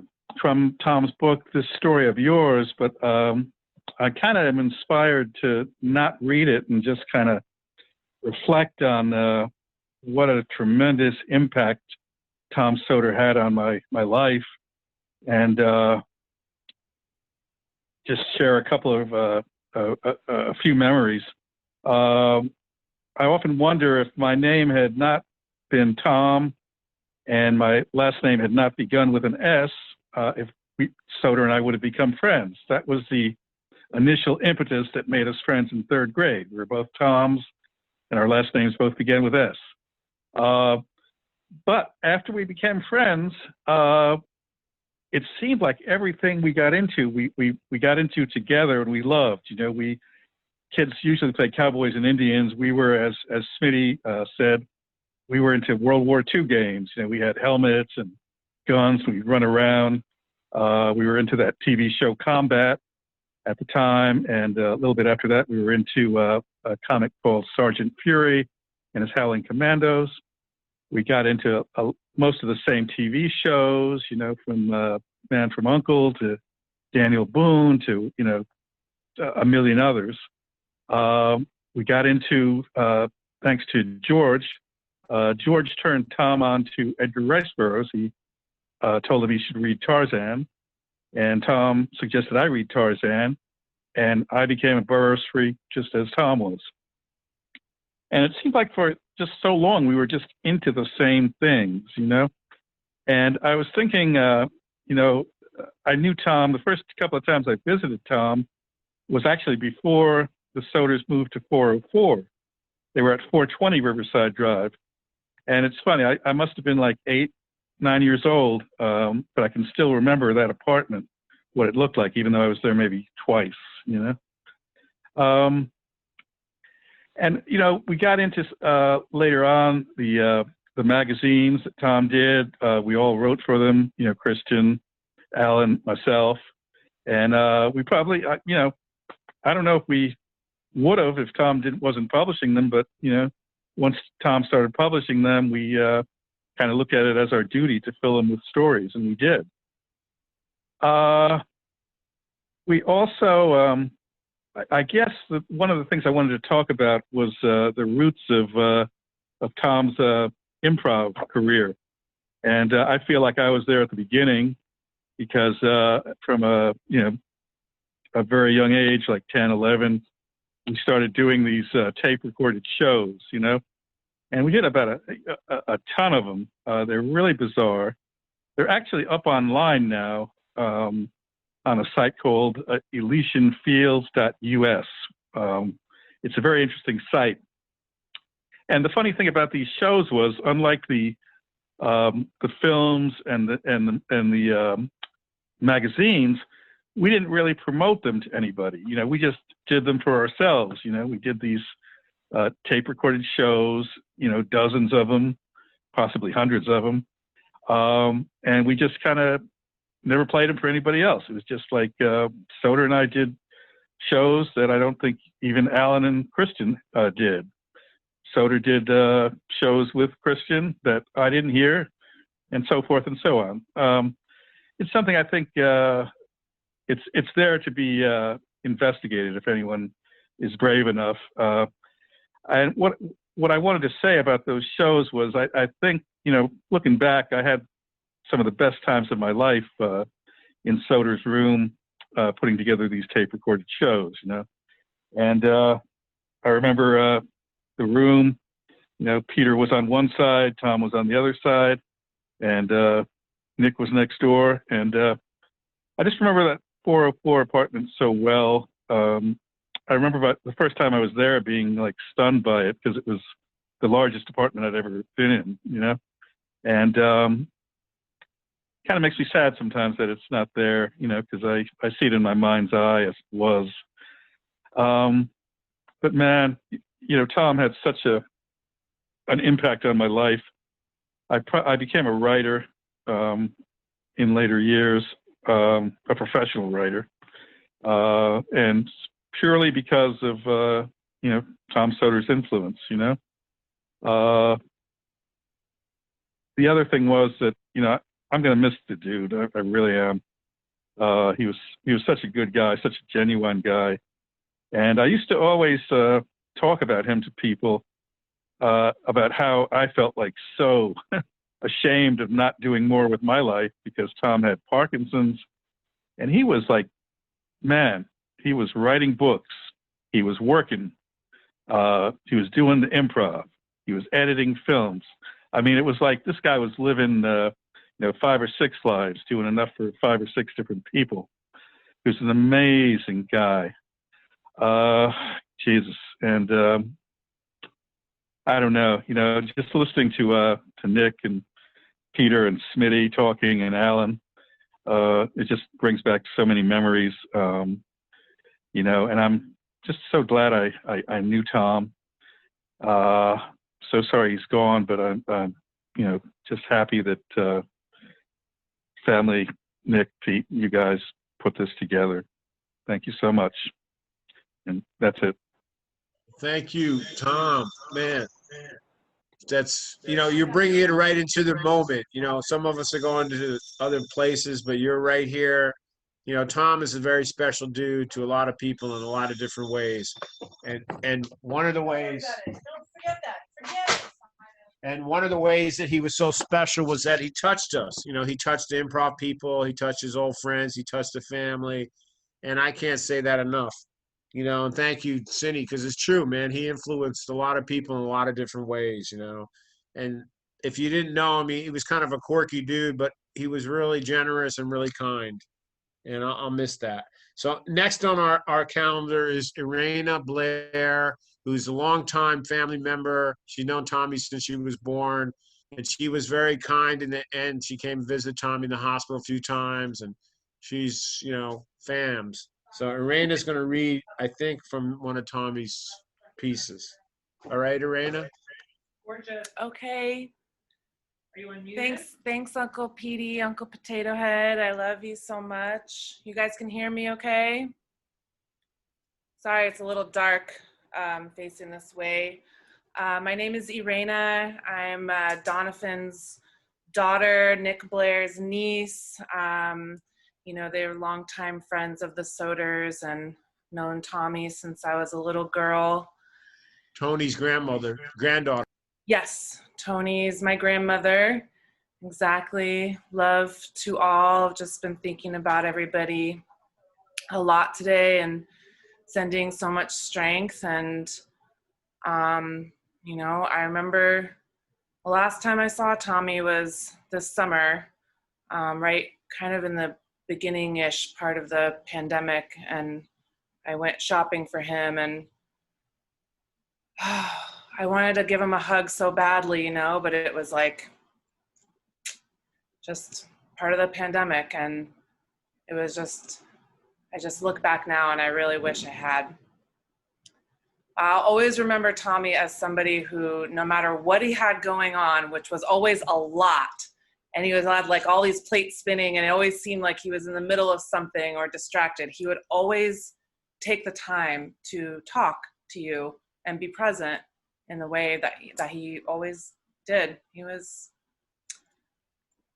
Tom's book, This Story of Yours, but I kind of am inspired to not read it and just kind of reflect on what a tremendous impact Tom Soter had on my life, and just share a couple of a few memories. I often wonder if my name had not been Tom and my last name had not begun with an S, if Soter and I would have become friends. That was the initial impetus that made us friends in third grade. We were both Toms, and our last names both began with S. But after we became friends, it seemed like everything we got into, we got into together and we loved. You know, kids usually play cowboys and Indians. We were, as Smitty said, we were into World War II games. You know, we had helmets and guns. We'd run around. We were into that TV show Combat at the time, and a little bit after that, we were into a comic called Sergeant Fury and his Howling Commandos. We got into most of the same TV shows, you know, from Man from U.N.C.L.E. to Daniel Boone to, you know, a million others. We got into, thanks to George. George turned Tom on to Edgar Rice Burroughs. He told him he should read Tarzan, and Tom suggested I read Tarzan, and I became a Burroughs freak just as Tom was. And it seemed like for just so long we were just into the same things, you know. And I was thinking, you know, I knew Tom. The first couple of times I visited Tom was actually before the Soters moved to 404. They were at 420 Riverside Drive. And it's funny, I must have been like 8, 9 years old, but I can still remember that apartment, what it looked like, even though I was there maybe twice, you know. And, you know, we got into later on the magazines that Tom did. We all wrote for them, you know, Christian, Alan, myself. And we probably, you know, I don't know if we would have if Tom wasn't publishing them, but, you know, once Tom started publishing them, we kind of looked at it as our duty to fill them with stories, and we did. We also, I guess one of the things I wanted to talk about was the roots of Tom's improv career. And I feel like I was there at the beginning because from a very young age, like 10, 11, we started doing these tape recorded shows, you know, and we did about a ton of them. They're really bizarre. They're actually up online now on a site called elysianfields.us. It's a very interesting site. And the funny thing about these shows was, unlike the films and the magazines, we didn't really promote them to anybody. You know, we just did them for ourselves. You know, we did these tape recorded shows, you know, dozens of them, possibly hundreds of them. And we just kind of never played them for anybody else. It was just like Soter and I did shows that I don't think even Alan and Christian did. Soter did shows with Christian that I didn't hear, and so forth and so on. It's something I think it's there to be investigated if anyone is brave enough. And what I wanted to say about those shows was I think, you know, looking back, I had some of the best times of my life in Soter's room putting together these tape recorded shows, you know. And I remember the room, you know, Peter was on one side, Tom was on the other side, and Nick was next door. And I just remember that 404 apartment so well. I remember about the first time I was there being like stunned by it because it was the largest apartment I'd ever been in, you know. And kind of makes me sad sometimes that it's not there, you know, because I see it in my mind's eye as it was. But man, you know, Tom had such an impact on my life. I became a writer in later years, a professional writer, and purely because of you know, Tom Soter's influence. You know, the other thing was that, you know, I'm gonna miss the dude. I really am. He was such a good guy, such a genuine guy, and I used to always talk about him to people about how I felt like so ashamed of not doing more with my life because Tom had Parkinson's, and he was like, man, he was writing books, he was working, he was doing the improv, he was editing films. I mean, it was like this guy was living, you know, 5 or 6 lives, doing enough for 5 or 6 different people. who's an amazing guy. Jesus. And I don't know, just listening to Nick and Peter and Smitty talking and Alan, it just brings back so many memories, and I'm just so glad I knew Tom. So sorry he's gone, but I'm just happy that family, Nick, Pete, you guys put this together. Thank you so much. And that's it. Thank you, Tom. Man, that's, you're bringing it right into the moment. Some of us are going to other places, but you're right here. Tom is a very special dude to a lot of people in a lot of different ways. And one of the ways, Don't forget that. Forget it. and one of the ways that he was so special was that he touched us. He touched the improv people, he touched his old friends, he touched the family. And I can't say that enough. And thank you, Cindy, because it's true, man. He influenced a lot of people in a lot of different ways, And if you didn't know him, he was kind of a quirky dude, but he was really generous and really kind. And I'll miss that. So next on our calendar is Irena Blair, who's a longtime family member. She's known Tommy since she was born. And she was very kind in the end. She came to visit Tommy in the hospital a few times. And she's, fams. So Irena's going to read, I think, from one of Tommy's pieces. All right, Irena? Okay. Are you on mute? Thanks, Uncle Petey, Uncle Potato Head. I love you so much. You guys can hear me okay? Sorry, it's a little dark facing this way. My name is Irena. I'm Donovan's daughter, Nick Blair's niece. They're longtime friends of the Soters and known Tommy since I was a little girl. Tony's granddaughter. Yes, Tony's my grandmother. Exactly. Love to all. I've just been thinking about everybody a lot today and sending so much strength. And, I remember the last time I saw Tommy was this summer, right kind of in the beginning-ish part of the pandemic. And I went shopping for him and I wanted to give him a hug so badly, but it was like just part of the pandemic. And it was just, I just look back now and I really wish I had. I'll always remember Tommy as somebody who, no matter what he had going on, which was always a lot, and he had like all these plates spinning and it always seemed like he was in the middle of something or distracted, he would always take the time to talk to you and be present in the way that he always did. He was,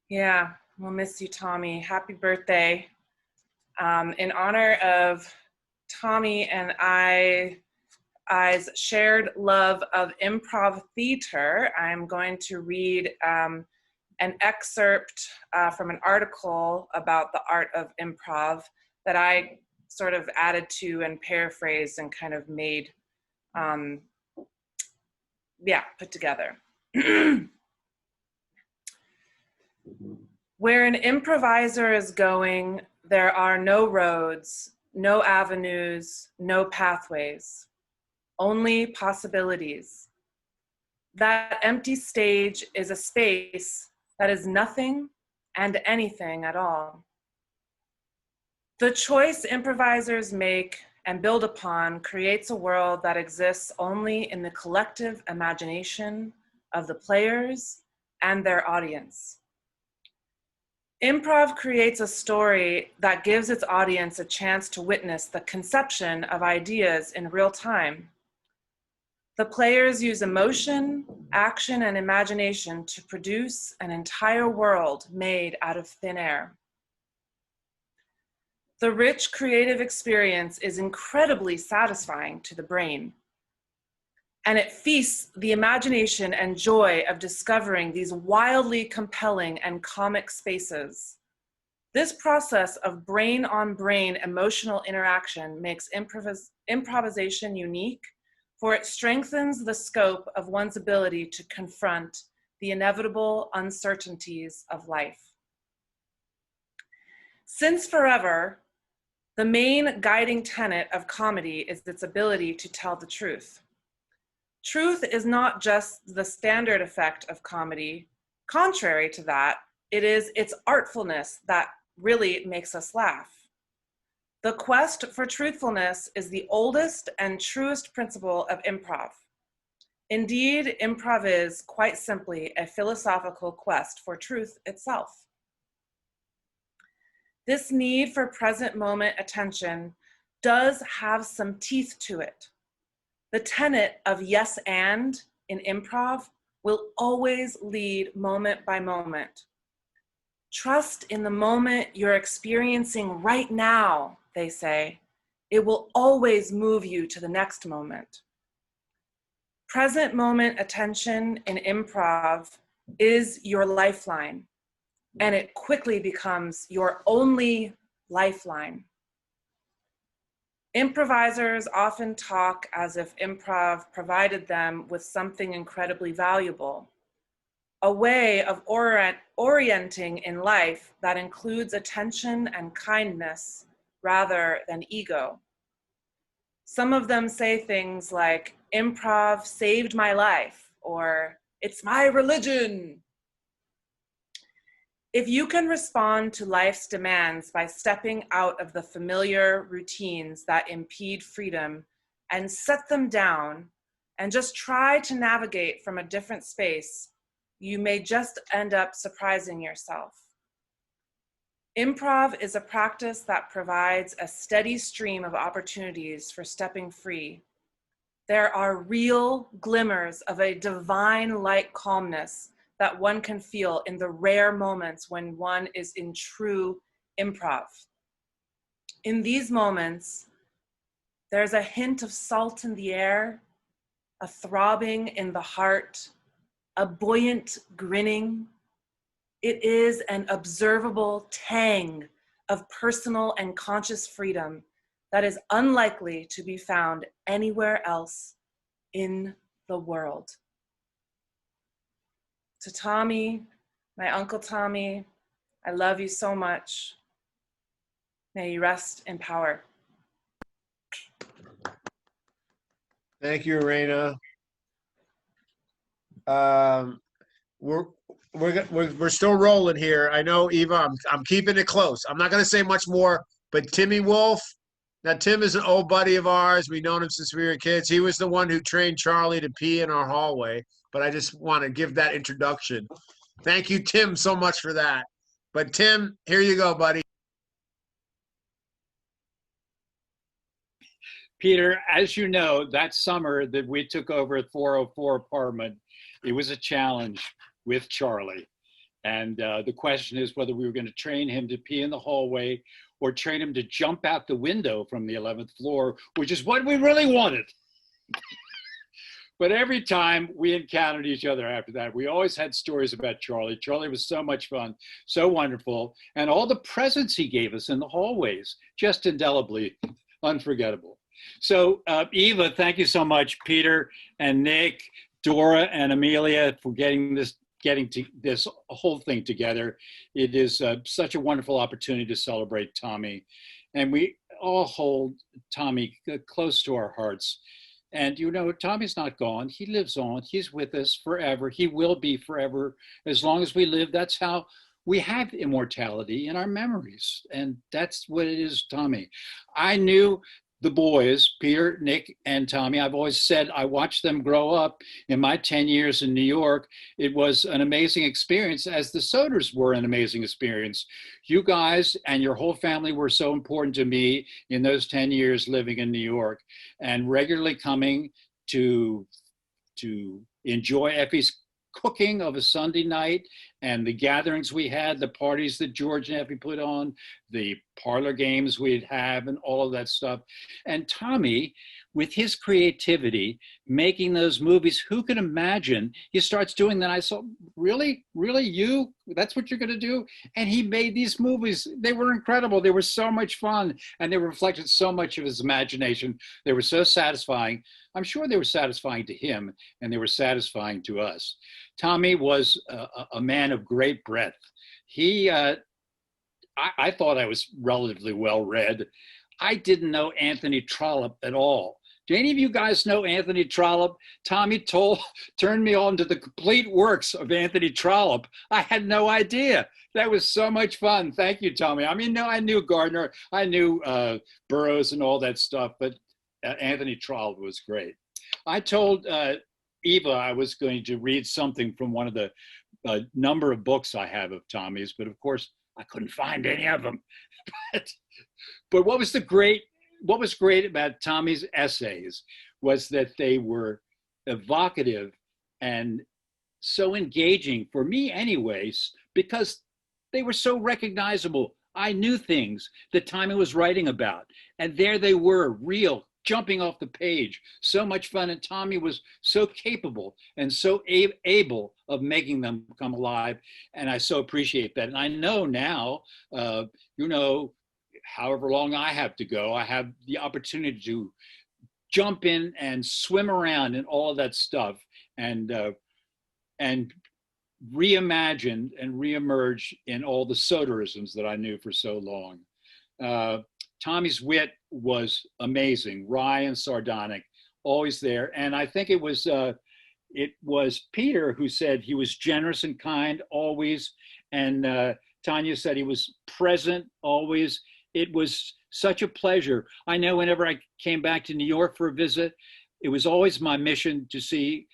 yeah, we'll miss you, Tommy. Happy birthday. In honor of Tommy and I's shared love of improv theater, I'm going to read an excerpt from an article about the art of improv that I sort of added to and paraphrased and kind of made, put together. Where an improviser is going, there are no roads, no avenues, no pathways, only possibilities. That empty stage is a space that is nothing and anything at all. The choice improvisers make and build upon creates a world that exists only in the collective imagination of the players and their audience. Improv creates a story that gives its audience a chance to witness the conception of ideas in real time. The players use emotion, action, and imagination to produce an entire world made out of thin air. The rich creative experience is incredibly satisfying to the brain, and it feasts the imagination and joy of discovering these wildly compelling and comic spaces. This process of brain-on-brain emotional interaction makes improvisation unique, for it strengthens the scope of one's ability to confront the inevitable uncertainties of life. Since forever, The main guiding tenet of comedy is its ability to tell the truth. Truth is not just the standard effect of comedy. Contrary to that, it is its artfulness that really makes us laugh. The quest for truthfulness is the oldest and truest principle of improv. Indeed, improv is, quite simply, a philosophical quest for truth itself. This need for present moment attention does have some teeth to it. The tenet of yes and in improv will always lead moment by moment. Trust in the moment you're experiencing right now, they say. It will always move you to the next moment. Present moment attention in improv is your lifeline, and it quickly becomes your only lifeline. Improvisers often talk as if improv provided them with something incredibly valuable, a way of orienting in life that includes attention and kindness rather than ego. Some of them say things like, improv saved my life, or it's my religion. If you can respond to life's demands by stepping out of the familiar routines that impede freedom and set them down and just try to navigate from a different space, you may just end up surprising yourself. Improv is a practice that provides a steady stream of opportunities for stepping free. There are real glimmers of a divine-like calmness that one can feel in the rare moments when one is in true improv. In these moments, there's a hint of salt in the air, a throbbing in the heart, a buoyant grinning. It is an observable tang of personal and conscious freedom that is unlikely to be found anywhere else in the world. To Tommy, my Uncle Tommy, I love you so much. May you rest in power. Thank you, Raina. We're still rolling here. I know, Eva. I'm keeping it close. I'm not going to say much more. But Timmy Wolf. Now, Tim is an old buddy of ours. We've known him since we were kids. He was the one who trained Charlie to pee in our hallway. But I just want to give that introduction. Thank you, Tim, so much for that. But Tim, here you go, buddy. Peter, as you know, that summer that we took over at 404 apartment, it was a challenge with Charlie. And the question is whether we were going to train him to pee in the hallway or train him to jump out the window from the 11th floor, which is what we really wanted. But every time we encountered each other after that, we always had stories about Charlie. Charlie was so much fun, so wonderful, and all the presents he gave us in the hallways, just indelibly unforgettable. So Eva, thank you so much. Peter and Nick, Dora and Amelia for getting this whole thing together. It is such a wonderful opportunity to celebrate Tommy. And we all hold Tommy close to our hearts. And you know, Tommy's not gone. He lives on. He's with us forever. He will be forever as long as we live. That's how we have immortality in our memories. And that's what it is, Tommy. I knew the boys, Peter, Nick, and Tommy. I've always said I watched them grow up in my 10 years in New York. It was an amazing experience, as the Soters were an amazing experience. You guys and your whole family were so important to me in those 10 years living in New York, and regularly coming to enjoy Effie's cooking of a Sunday night and the gatherings we had, the parties that George and Effie put on, the parlor games we'd have and all of that stuff. And Tommy, with his creativity, making those movies, who could imagine he starts doing that? I saw, really, you? That's what you're gonna do? And he made these movies. They were incredible. They were so much fun, and they reflected so much of his imagination. They were so satisfying. I'm sure they were satisfying to him, and they were satisfying to us. Tommy was a man of great breadth. I thought I was relatively well read. I didn't know Anthony Trollope at all. Do any of you guys know Anthony Trollope? Tommy turned me on to the complete works of Anthony Trollope. I had no idea. That was so much fun. Thank you, Tommy. I mean, no, I knew Gardner, I knew Burroughs and all that stuff, but Anthony Trollope was great. I told Eva I was going to read something from one of the number of books I have of Tommy's, but of course I couldn't find any of them. But what was great about Tommy's essays was that they were evocative and so engaging, for me anyways, because they were so recognizable. I knew things that Tommy was writing about, and there they were, real, jumping off the page. So much fun, and Tommy was so capable and so able of making them come alive, and I so appreciate that. And I know now, however long I have to go, I have the opportunity to jump in and swim around in all of that stuff and reimagine and reemerge in all the Soterisms that I knew for so long. Tommy's wit was amazing, wry and sardonic, always there. And I think it was Peter who said he was generous and kind always. And Tanya said he was present always. It was such a pleasure. I know whenever I came back to New York for a visit, it was always my mission to see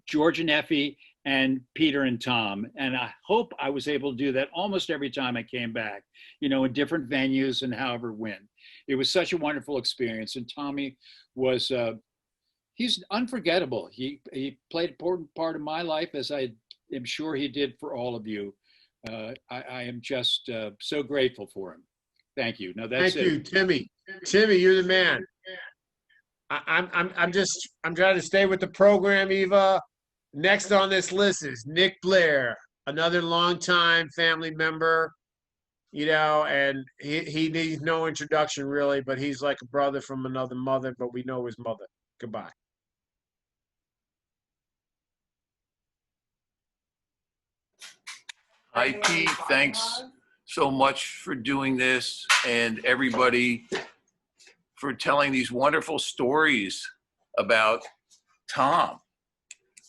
George and Effie and Peter and Tom. And I hope I was able to do that almost every time I came back, in different venues and however when. It was such a wonderful experience. And Tommy was, he's unforgettable. He played an important part of my life, as I am sure he did for all of you. I am just so grateful for him. Thank you. No, that's Thank you, Timmy. Timmy, you're the man. I'm trying to stay with the program, Eva. Next on this list is Nick Blair, another longtime family member, and he needs no introduction really, but he's like a brother from another mother, but we know his mother. Goodbye. Hi, Pete. Thanks so much for doing this, and everybody for telling these wonderful stories about Tom.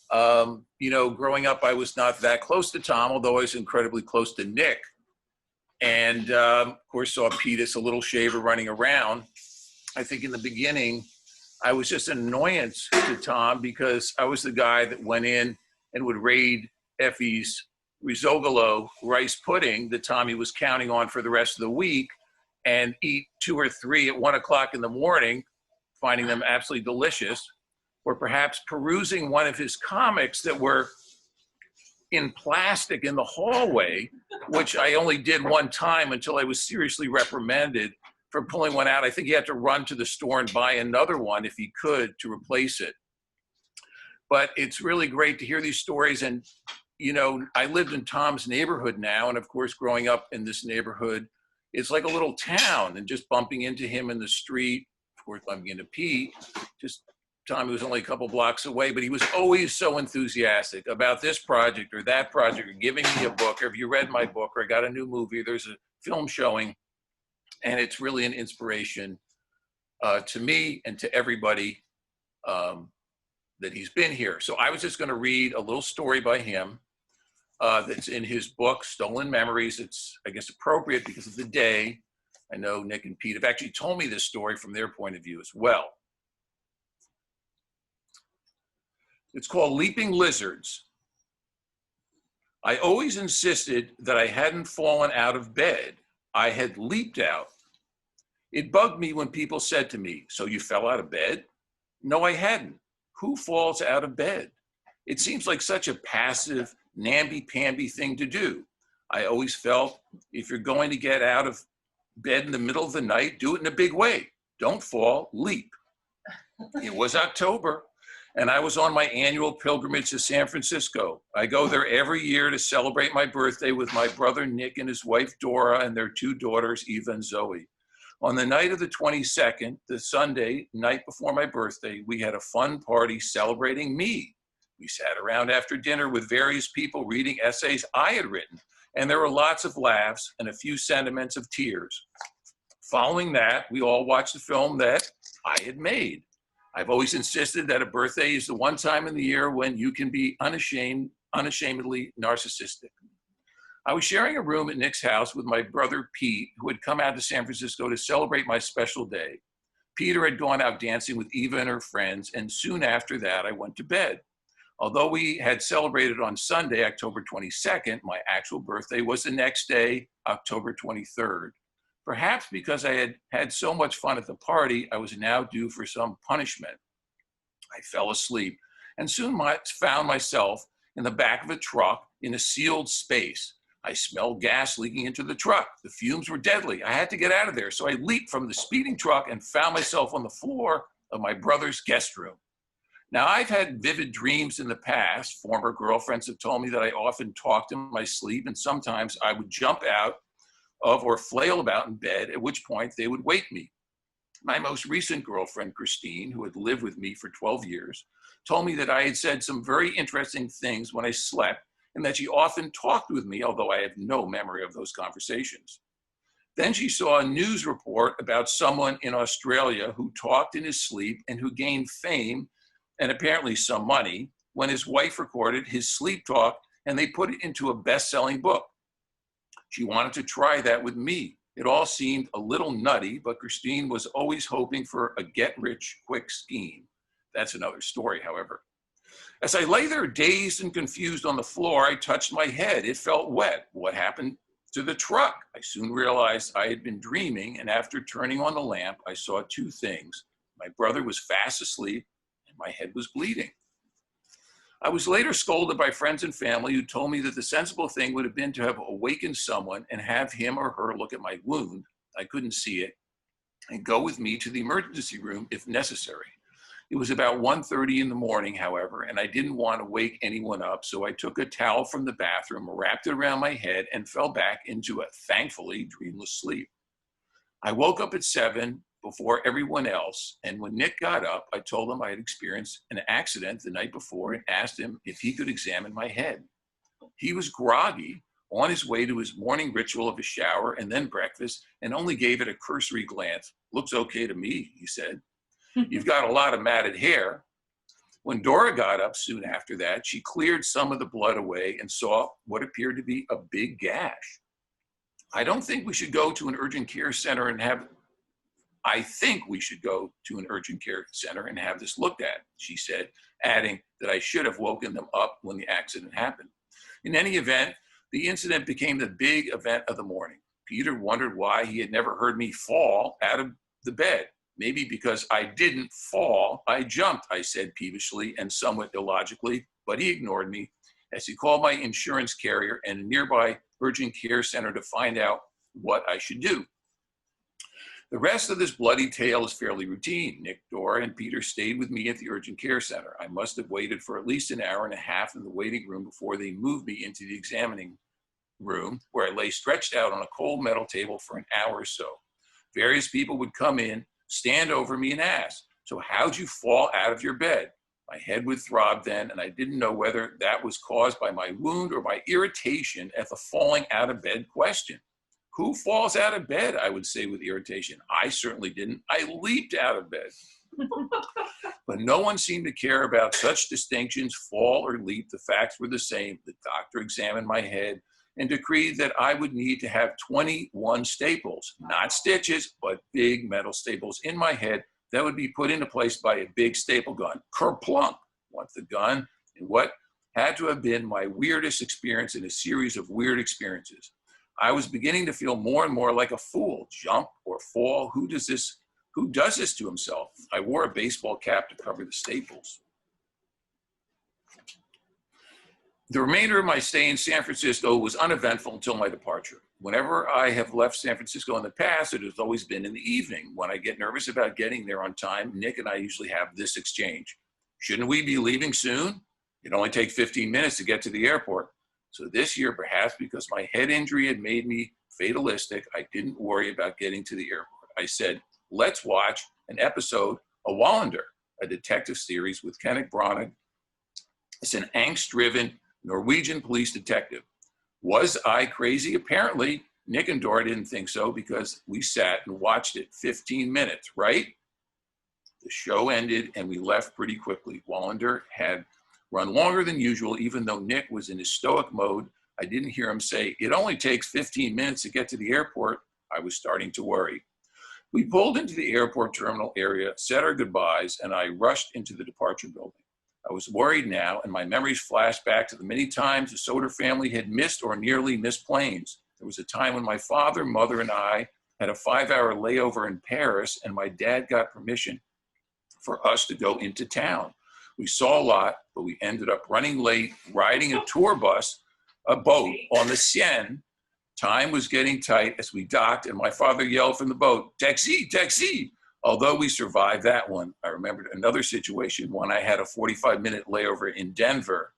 Growing up, I was not that close to Tom, although I was incredibly close to Nick. And of course, saw Pete as a little shaver running around. I think in the beginning, I was just an annoyance to Tom because I was the guy that went in and would raid Effie's risogalo rice pudding that Tommy was counting on for the rest of the week and eat 2 or 3 at 1 o'clock in the morning, finding them absolutely delicious, or perhaps perusing one of his comics that were in plastic in the hallway, which I only did one time until I was seriously reprimanded for pulling one out. I think he had to run to the store and buy another one if he could to replace it. But it's really great to hear these stories. And I lived in Tom's neighborhood now, and of course, growing up in this neighborhood, it's like a little town, and just bumping into him in the street, of course, bumping into Pete, just Tommy was only a couple blocks away, but he was always so enthusiastic about this project or that project, or giving me a book, or have you read my book, or I got a new movie, there's a film showing, and it's really an inspiration to me and to everybody that he's been here. So I was just going to read a little story by him that's in his book, Stolen Memories. It's, I guess, appropriate because of the day. I know Nick and Pete have actually told me this story from their point of view as well. It's called Leaping Lizards. I always insisted that I hadn't fallen out of bed. I had leaped out. It bugged me when people said to me, "So you fell out of bed?" No, I hadn't. Who falls out of bed? It seems like such a passive, namby-pamby thing to do. I always felt if you're going to get out of bed in the middle of the night, do it in a big way. Don't fall, leap. It was October, and I was on my annual pilgrimage to San Francisco. I go there every year to celebrate my birthday with my brother Nick and his wife Dora and their 2 daughters, Eva and Zoe. On the night of the 22nd, the Sunday, night before my birthday, we had a fun party celebrating me. We sat around after dinner with various people reading essays I had written, and there were lots of laughs and a few sentiments of tears. Following that, we all watched the film that I had made. I've always insisted that a birthday is the one time in the year when you can be unashamedly narcissistic. I was sharing a room at Nick's house with my brother Pete, who had come out to San Francisco to celebrate my special day. Peter had gone out dancing with Eva and her friends, and soon after that, I went to bed. Although we had celebrated on Sunday, October 22nd, my actual birthday was the next day, October 23rd. Perhaps because I had had so much fun at the party, I was now due for some punishment. I fell asleep and soon found myself in the back of a truck in a sealed space. I smelled gas leaking into the truck. The fumes were deadly. I had to get out of there. So I leaped from the speeding truck and found myself on the floor of my brother's guest room. Now, I've had vivid dreams in the past. Former girlfriends have told me that I often talked in my sleep, and sometimes I would jump out of or flail about in bed, at which point they would wake me. My most recent girlfriend, Christine, who had lived with me for 12 years, told me that I had said some very interesting things when I slept, and that she often talked with me, although I have no memory of those conversations. Then she saw a news report about someone in Australia who talked in his sleep and who gained fame and apparently some money when his wife recorded his sleep talk and they put it into a best-selling book. She wanted to try that with me. It all seemed a little nutty, but Christine was always hoping for a get-rich-quick scheme. That's another story, however. As I lay there dazed and confused on the floor, I touched my head. It felt wet. What happened to the truck? I soon realized I had been dreaming, and after turning on the lamp, I saw two things. My brother was fast asleep, and my head was bleeding. I was later scolded by friends and family who told me that the sensible thing would have been to have awakened someone and have him or her look at my wound. I couldn't see it, and go with me to the emergency room if necessary. It was about 1:30 in the morning, however, and I didn't want to wake anyone up, so I took a towel from the bathroom, wrapped it around my head, and fell back into a thankfully dreamless sleep. I woke up at 7 before everyone else, and when Nick got up, I told him I had experienced an accident the night before and asked him if he could examine my head. He was groggy, on his way to his morning ritual of a shower and then breakfast, and only gave it a cursory glance. "Looks okay to me," he said. "You've got a lot of matted hair." When Dora got up soon after that, she cleared some of the blood away and saw what appeared to be a big gash. I think we should go to an urgent care center and have this looked at, she said, adding that I should have woken them up when the accident happened. In any event, the incident became the big event of the morning. Peter wondered why he had never heard me fall out of the bed. "Maybe because I didn't fall, I jumped," I said peevishly and somewhat illogically, but he ignored me as he called my insurance carrier and a nearby urgent care center to find out what I should do. The rest of this bloody tale is fairly routine. Nick, Dora, and Peter stayed with me at the urgent care center. I must have waited for at least an hour and a half in the waiting room before they moved me into the examining room, where I lay stretched out on a cold metal table for an hour or so. Various people would come in, stand over me, and ask, "So how'd you fall out of your bed?" My head would throb then, and I didn't know whether that was caused by my wound or my irritation at the falling out of bed question. "Who falls out of bed?" I would say with irritation. I certainly didn't. I leaped out of bed. But no one seemed to care about such distinctions, fall or leap. The facts were the same. The doctor examined my head and decreed that I would need to have 21 staples, not stitches, but big metal staples in my head that would be put into place by a big staple gun. Kerplunk went the gun in what had to have been my weirdest experience in a series of weird experiences. I was beginning to feel more and more like a fool. Jump or fall? Who does this to himself? I wore a baseball cap to cover the staples. The remainder of my stay in San Francisco was uneventful until my departure. Whenever I have left San Francisco in the past, it has always been in the evening. When I get nervous about getting there on time, Nick and I usually have this exchange. "Shouldn't we be leaving soon? It only takes 15 minutes to get to the airport." So this year, perhaps because my head injury had made me fatalistic, I didn't worry about getting to the airport. I said, "Let's watch an episode of Wallander, a detective series with Kenneth Branagh as an angst-driven Norwegian police detective." Was I crazy? Apparently, Nick and Dora didn't think so because we sat and watched it 15 minutes, right? The show ended and we left pretty quickly. Wallander had run longer than usual, even though Nick was in his stoic mode. I didn't hear him say, "It only takes 15 minutes to get to the airport." I was starting to worry. We pulled into the airport terminal area, said our goodbyes, and I rushed into the departure building. I was worried now, and my memories flashed back to the many times the Soter family had missed or nearly missed planes. There was a time when my father, mother, and I had a 5-hour layover in Paris, and my dad got permission for us to go into town. We saw a lot, but we ended up running late, riding a tour bus, a boat on the Seine. Time was getting tight as we docked, and my father yelled from the boat, "Taxi, taxi!" Although we survived that one, I remembered another situation when I had a 45-minute layover in Denver.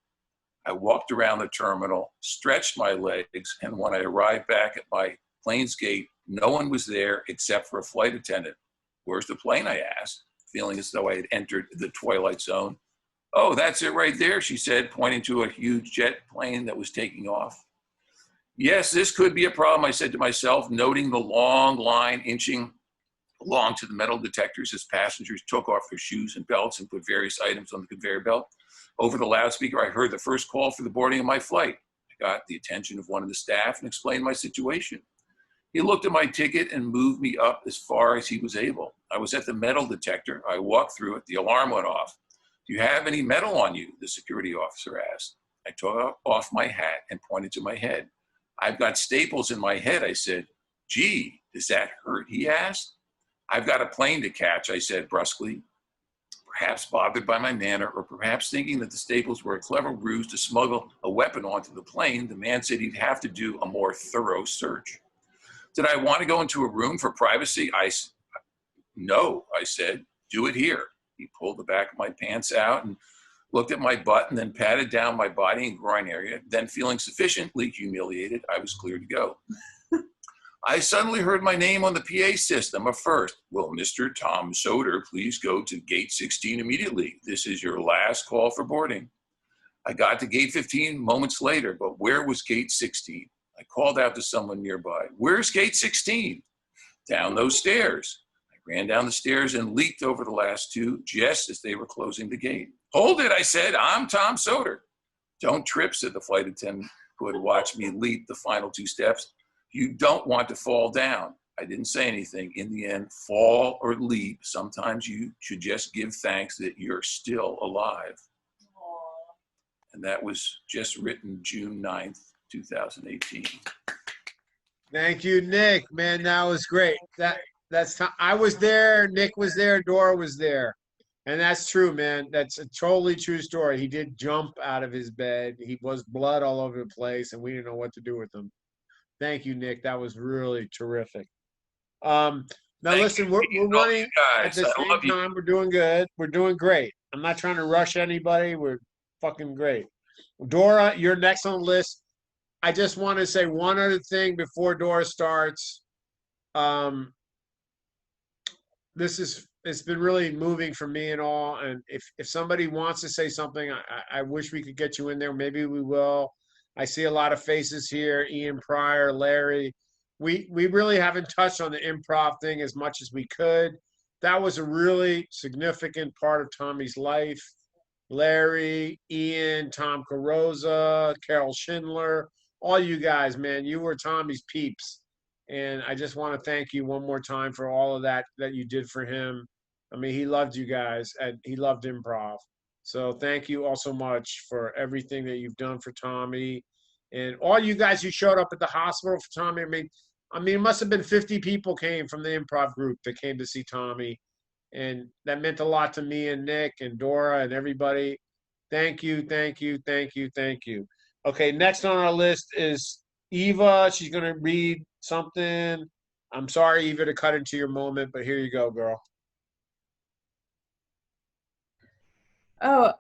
I walked around the terminal, stretched my legs, and when I arrived back at my plane's gate, no one was there except for a flight attendant. "Where's the plane?" I asked, feeling as though I had entered the twilight zone. "Oh, that's it right there," she said, pointing to a huge jet plane that was taking off. Yes, this could be a problem, I said to myself, noting the long line inching along to the metal detectors as passengers took off their shoes and belts and put various items on the conveyor belt. Over the loudspeaker, I heard the first call for the boarding of my flight. I got the attention of one of the staff and explained my situation. He looked at my ticket and moved me up as far as he was able. I was at the metal detector. I walked through it. The alarm went off. "Do you have any metal on you?" the security officer asked. I took off my hat and pointed to my head. "I've got staples in my head," I said. "Gee, does that hurt?" he asked. "I've got a plane to catch," I said brusquely, perhaps bothered by my manner, or perhaps thinking that the staples were a clever ruse to smuggle a weapon onto the plane. The man said he'd have to do a more thorough search. Did I want to go into a room for privacy? No, I said. "Do it here." He pulled the back of my pants out and looked at my butt and then patted down my body and groin area. Then, feeling sufficiently humiliated, I was cleared to go. I suddenly heard my name on the PA system, a first. "Will Mr. Tom Soter please go to gate 16 immediately? This is your last call for boarding." I got to gate 15 moments later, but where was gate 16? I called out to someone nearby. "Where's gate 16? "Down those stairs." I ran down the stairs and leaped over the last two just as they were closing the gate. "Hold it," I said. "I'm Tom Soter." "Don't trip," said the flight attendant who had watched me leap the final two steps. "You don't want to fall down." I didn't say anything. In the end, fall or leap, sometimes you should just give thanks that you're still alive. And that was just written June 9th, 2018. Thank you, Nick. Man, that was great. I was there, Nick was there, Dora was there. And that's true, man. That's a totally true story. He did jump out of his bed. He was blood all over the place, and we didn't know what to do with him. Thank you, Nick. That was really terrific. Now, listen, we're running at the same time. We're doing good. We're doing great. I'm not trying to rush anybody. We're fucking great. Dora, you're next on the list. I just want to say one other thing before Dora starts. It's been really moving for me and all. And if somebody wants to say something, I wish we could get you in there. Maybe we will. I see a lot of faces here. Ian Pryor, Larry. We really haven't touched on the improv thing as much as we could. That was a really significant part of Tommy's life. Larry, Ian, Tom Carosa, Carol Schindler, all you guys, man, you were Tommy's peeps. And I just want to thank you one more time for all of that you did for him. I mean, he loved you guys and he loved improv. So thank you all so much for everything that you've done for Tommy and all you guys who showed up at the hospital for Tommy. I mean, it must have been 50 people came from the improv group that came to see Tommy. And that meant a lot to me and Nick and Dora and everybody. Thank you, thank you, thank you, thank you. Okay, next on our list is Eva. She's going to read something. I'm sorry, Eva, to cut into your moment, but here you go, girl. Oh,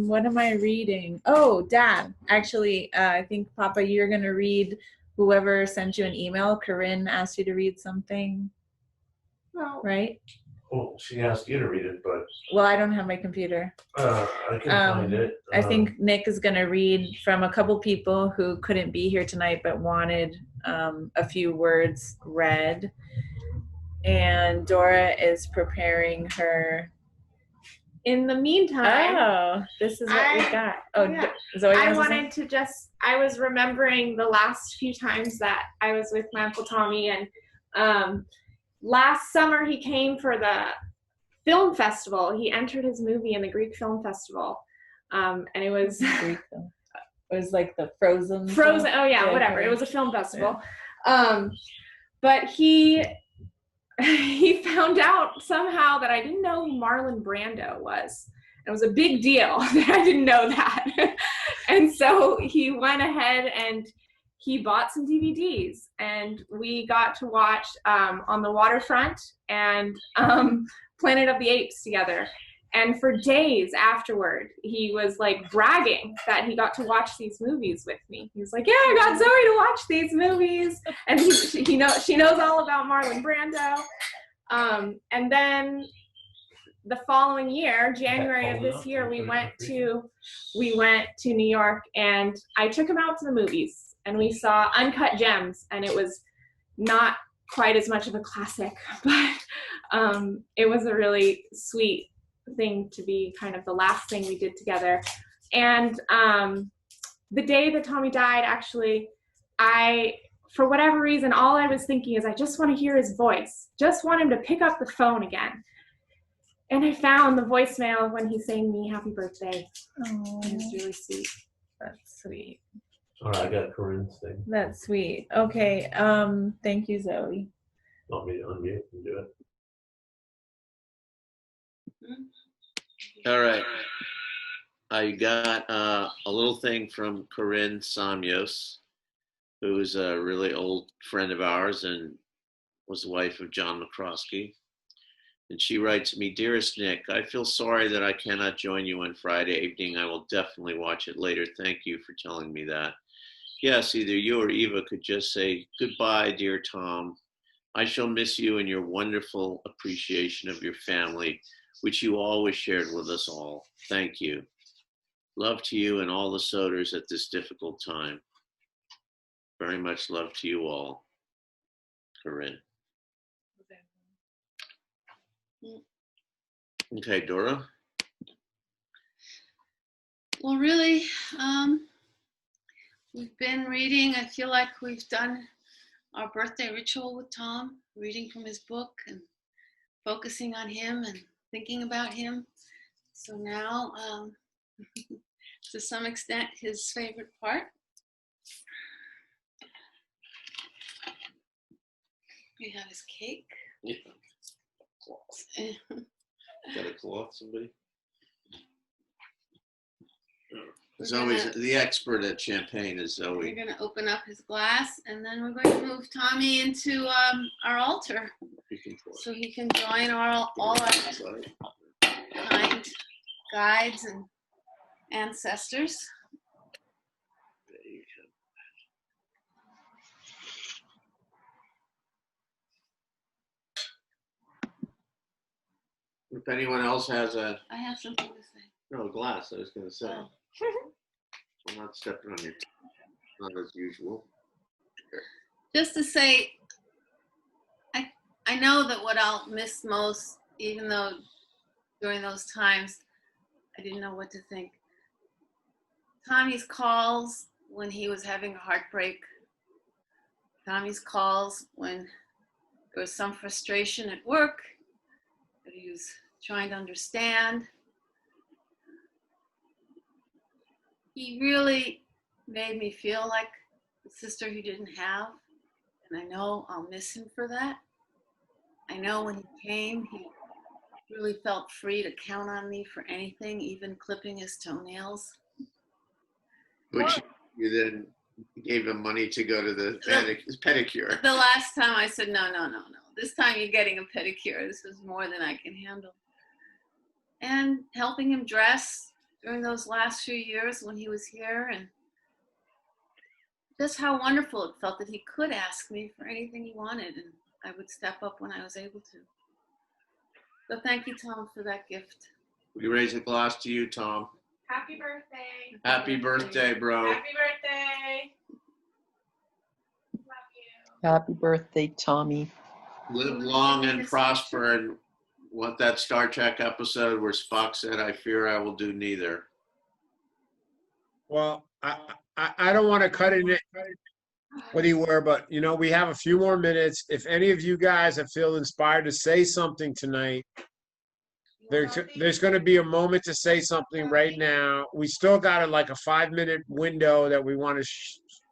what am I reading? Oh, Dad. Actually, I think, Papa, you're going to read whoever sent you an email. Corinne asked you to read something, right? Well, she asked you to read it, but Well, I don't have my computer. I can find it. I think Nick is going to read from a couple people who couldn't be here tonight but wanted a few words read. And Dora is preparing her. In the meantime, Oh, this is what we got. Oh, yeah. Zoe, I wants to say? wanted to just, I was remembering the last few times that I was with my Uncle Tommy, and last summer he came for the film festival. He entered his movie in the Greek Film Festival. And it was Greek film. It was like the Frozen. Frozen. Oh yeah, whatever. okay. It was a film festival. Yeah. But he found out somehow that I didn't know who Marlon Brando was. It was a big deal that I didn't know that. And so he went ahead and he bought some DVDs, and we got to watch On the Waterfront and Planet of the Apes together. And for days afterward, he was like bragging that he got to watch these movies with me. He was like, yeah, I got Zoe to watch these movies. And she knows all about Marlon Brando. And then the following year, January of this year, we went to New York, and I took him out to the movies, and we saw Uncut Gems, and it was not quite as much of a classic, but it was a really sweet thing to be kind of the last thing we did together. And the day that Tommy died, actually, for whatever reason, all I was thinking is I just want to hear his voice, just want him to pick up the phone again. And I found the voicemail when he sang me happy birthday. Oh, it was really sweet. That's sweet. All right, I got Corinne's thing. That's sweet. Okay. Thank you, Zoe. Want me to unmute and do it? All right. I got a little thing from Corinne Samios, who's a really old friend of ours and was the wife of John McCroskey. And she writes me, Dearest Nick, I feel sorry that I cannot join you on Friday evening. I will definitely watch it later. Thank you for telling me that. Yes, either you or Eva could just say, goodbye, dear Tom. I shall miss you and your wonderful appreciation of your family, which you always shared with us all. Thank you. Love to you and all the Soters at this difficult time. Very much love to you all. Corinne. Okay, Dora. Well, really, we've been reading. I feel like we've done our birthday ritual with Tom, reading from his book and focusing on him and thinking about him. So now, to some extent, his favorite part. We have his cake. Yeah. Got a cloth, somebody? Zoe's the expert at champagne is Zoe. We're going to open up his glass, and then we're going to move Tommy into our altar so he can join all our kind guides and ancestors. If anyone else has I have something to say. a glass, I was going to say. Oh. I'm not stepping on your not as usual. Just to say, I know that what I'll miss most, even though during those times I didn't know what to think, Tommy's calls when he was having a heartbreak, Tommy's calls when there was some frustration at work that he was trying to understand. He really made me feel like the sister he didn't have, and I know I'll miss him for that. I know when he came, he really felt free to count on me for anything, even clipping his toenails. Which you then gave him money to go to the pedicure. The last time I said, no. This time you're getting a pedicure. This is more than I can handle. And helping him dress during those last few years when he was here, and just how wonderful it felt that he could ask me for anything he wanted, and I would step up when I was able to. So thank you, Tom, for that gift. We raise a glass to you, Tom. Happy birthday. Happy birthday, bro. Happy birthday. Love you. Happy birthday, Tommy. Live long and prosper. And what that Star Trek episode where Spock said, "I fear I will do neither." Well, I don't want to cut it anywhere, but you know, we have a few more minutes. If any of you guys have feel inspired to say something tonight, there's going to be a moment to say something right now. We still got like a 5-minute window that we want to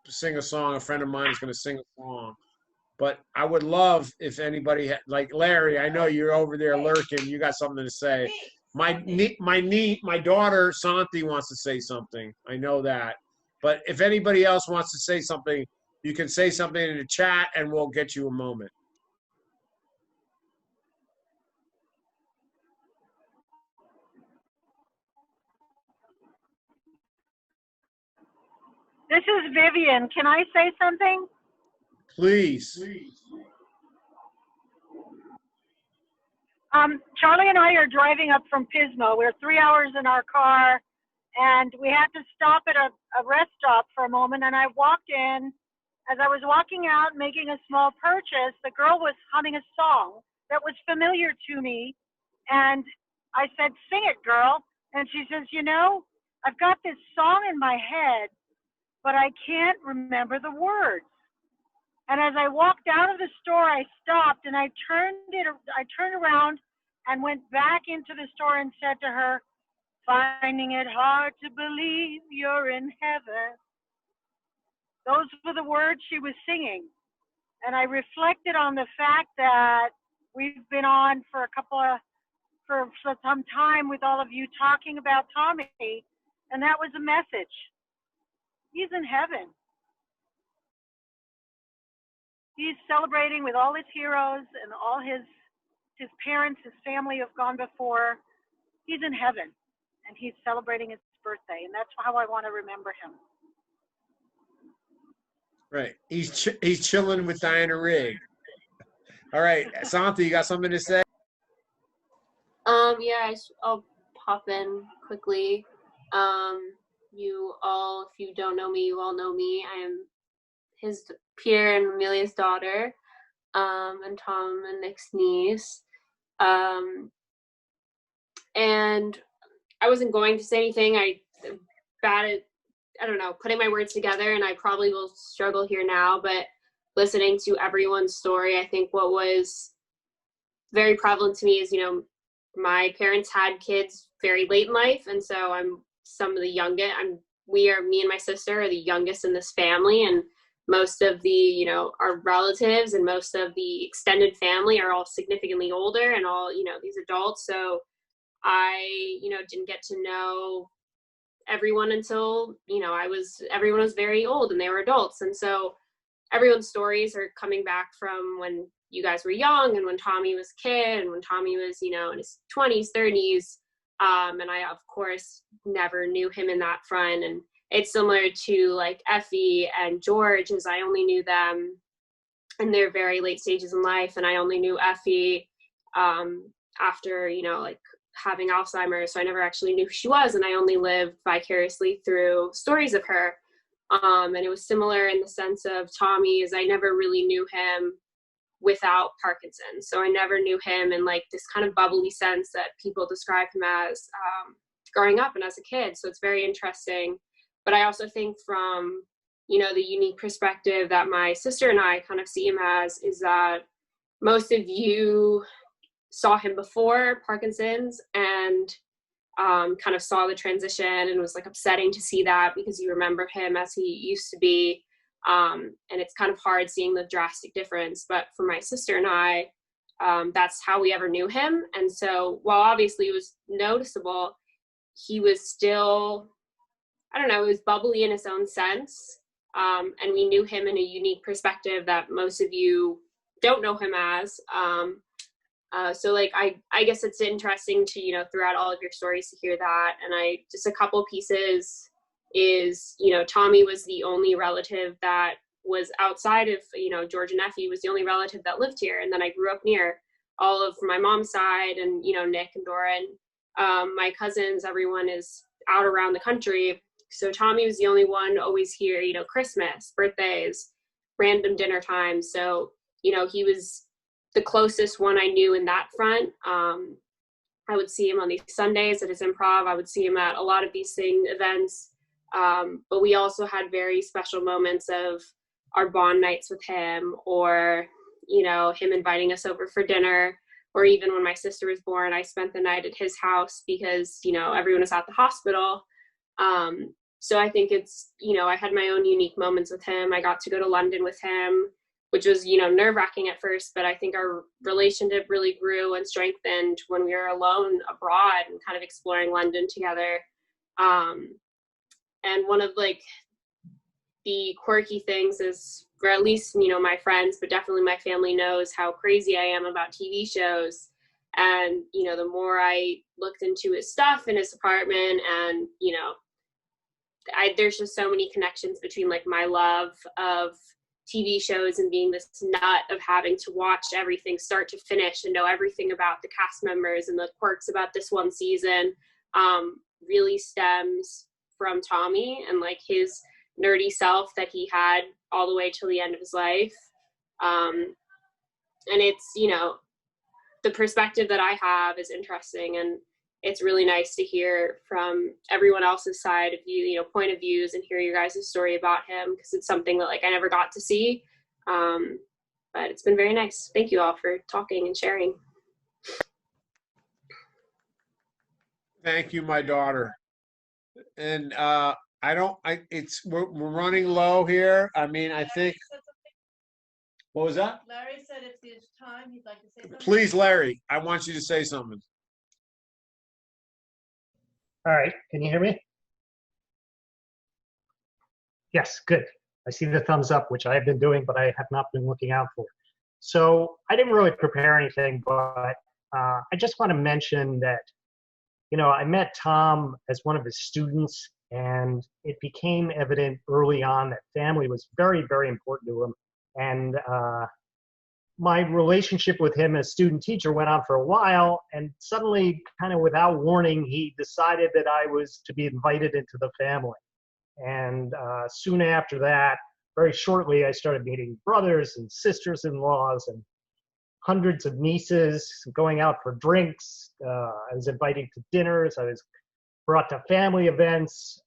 sing a song. A friend of mine is going to sing a song. But I would love if anybody like Larry, I know you're over there lurking. You got something to say. My daughter Santi wants to say something. I know that. But if anybody else wants to say something, you can say something in the chat and we'll get you a moment. This is Vivian. Can I say something? Please. Charlie and I are driving up from Pismo. We're 3 hours in our car, and we had to stop at a rest stop for a moment, and I walked in. As I was walking out making a small purchase, the girl was humming a song that was familiar to me, and I said, "Sing it, girl." And she says, "You know, I've got this song in my head, but I can't remember the words." And as I walked out of the store, I stopped and I turned around and went back into the store and said to her, "Finding it hard to believe you're in heaven." Those were the words she was singing. And I reflected on the fact that we've been on for some time with all of you talking about Tommy, and that was a message. He's in heaven. He's celebrating with all his heroes and all his parents, his family have gone before. He's in heaven, and he's celebrating his birthday, and that's how I want to remember him. Right. He's chilling with Diana Rigg. All right. Santi, you got something to say? Yeah, I'll pop in quickly. You all, if you don't know me, you all know me. I am Peter and Amelia's daughter, and Tom and Nick's niece. And I wasn't going to say anything. I don't know, putting my words together, and I probably will struggle here now, but listening to everyone's story, I think what was very prevalent to me is, you know, my parents had kids very late in life, and so I'm some of the youngest. Me and my sister are the youngest in this family, and most of the, you know, our relatives and most of the extended family are all significantly older and all, you know, these adults. So I, you know, didn't get to know everyone until, you know, everyone was very old and they were adults. And so everyone's stories are coming back from when you guys were young and when Tommy was a kid and when Tommy was, you know, in his 20s, 30s. And I, of course, never knew him in that front. And it's similar to like Effie and George, as I only knew them in their very late stages in life. And I only knew Effie after, you know, like having Alzheimer's. So I never actually knew who she was. And I only lived vicariously through stories of her. And it was similar in the sense of Tommy, as I never really knew him without Parkinson's. So I never knew him in like this kind of bubbly sense that people describe him as growing up and as a kid. So it's very interesting. But I also think from, you know, the unique perspective that my sister and I kind of see him as is that most of you saw him before Parkinson's and kind of saw the transition, and it was like upsetting to see that because you remember him as he used to be. And it's kind of hard seeing the drastic difference. But for my sister and I, that's how we ever knew him. And so while obviously it was noticeable, he was still, I don't know, it was bubbly in his own sense. And we knew him in a unique perspective that most of you don't know him as. So like, I guess it's interesting to, you know, throughout all of your stories to hear that. And just a couple pieces is, you know, Tommy was the only relative that was outside of, you know, George and Effie was the only relative that lived here and that I grew up near. all of my mom's side, and Nick and Doran, my cousins, everyone is out around the country. So Tommy was the only one always here, Christmas, birthdays, random dinner times. So he was the closest one I knew in that front. I would see him on these Sundays at his improv. I would see him at a lot of these events. But we also had very special moments of our bond nights with him, or him inviting us over for dinner, or even when my sister was born, I spent the night at his house because everyone was at the hospital. So I think it's I had my own unique moments with him. I got to go to London with him, which was nerve-wracking at first, but I think our relationship really grew and strengthened when we were alone abroad and kind of exploring London together. And one of the quirky things is, or at least, my friends, but definitely my family knows how crazy I am about TV shows. And, the more I looked into his stuff in his apartment, and, there's just so many connections between my love of TV shows and being this nut of having to watch everything start to finish and know everything about the cast members and the quirks about this one season, really stems from Tommy and his nerdy self that he had all the way till the end of his life. And it's, the perspective that I have is interesting, and it's really nice to hear from everyone else's side of view, point of views, and hear your guys' story about him, because it's something that I never got to see. But it's been very nice. Thank you all for talking and sharing. Thank you, my daughter. And we're running low here. I mean, I think, what was that? Larry said if there's time, he'd like to say something. Please, Larry, I want you to say something. All right, can you hear me? Yes, good. I see the thumbs up, which I have been doing, but I have not been looking out for. So I didn't really prepare anything, but I just want to mention that, I met Tom as one of his students, and it became evident early on that family was very, very important to him. And my relationship with him as student teacher went on for a while, and suddenly, kind of without warning, he decided that I was to be invited into the family. And soon after that, very shortly, I started meeting brothers and sisters-in-laws and hundreds of nieces, going out for drinks. I was invited to dinners. I was brought to family events.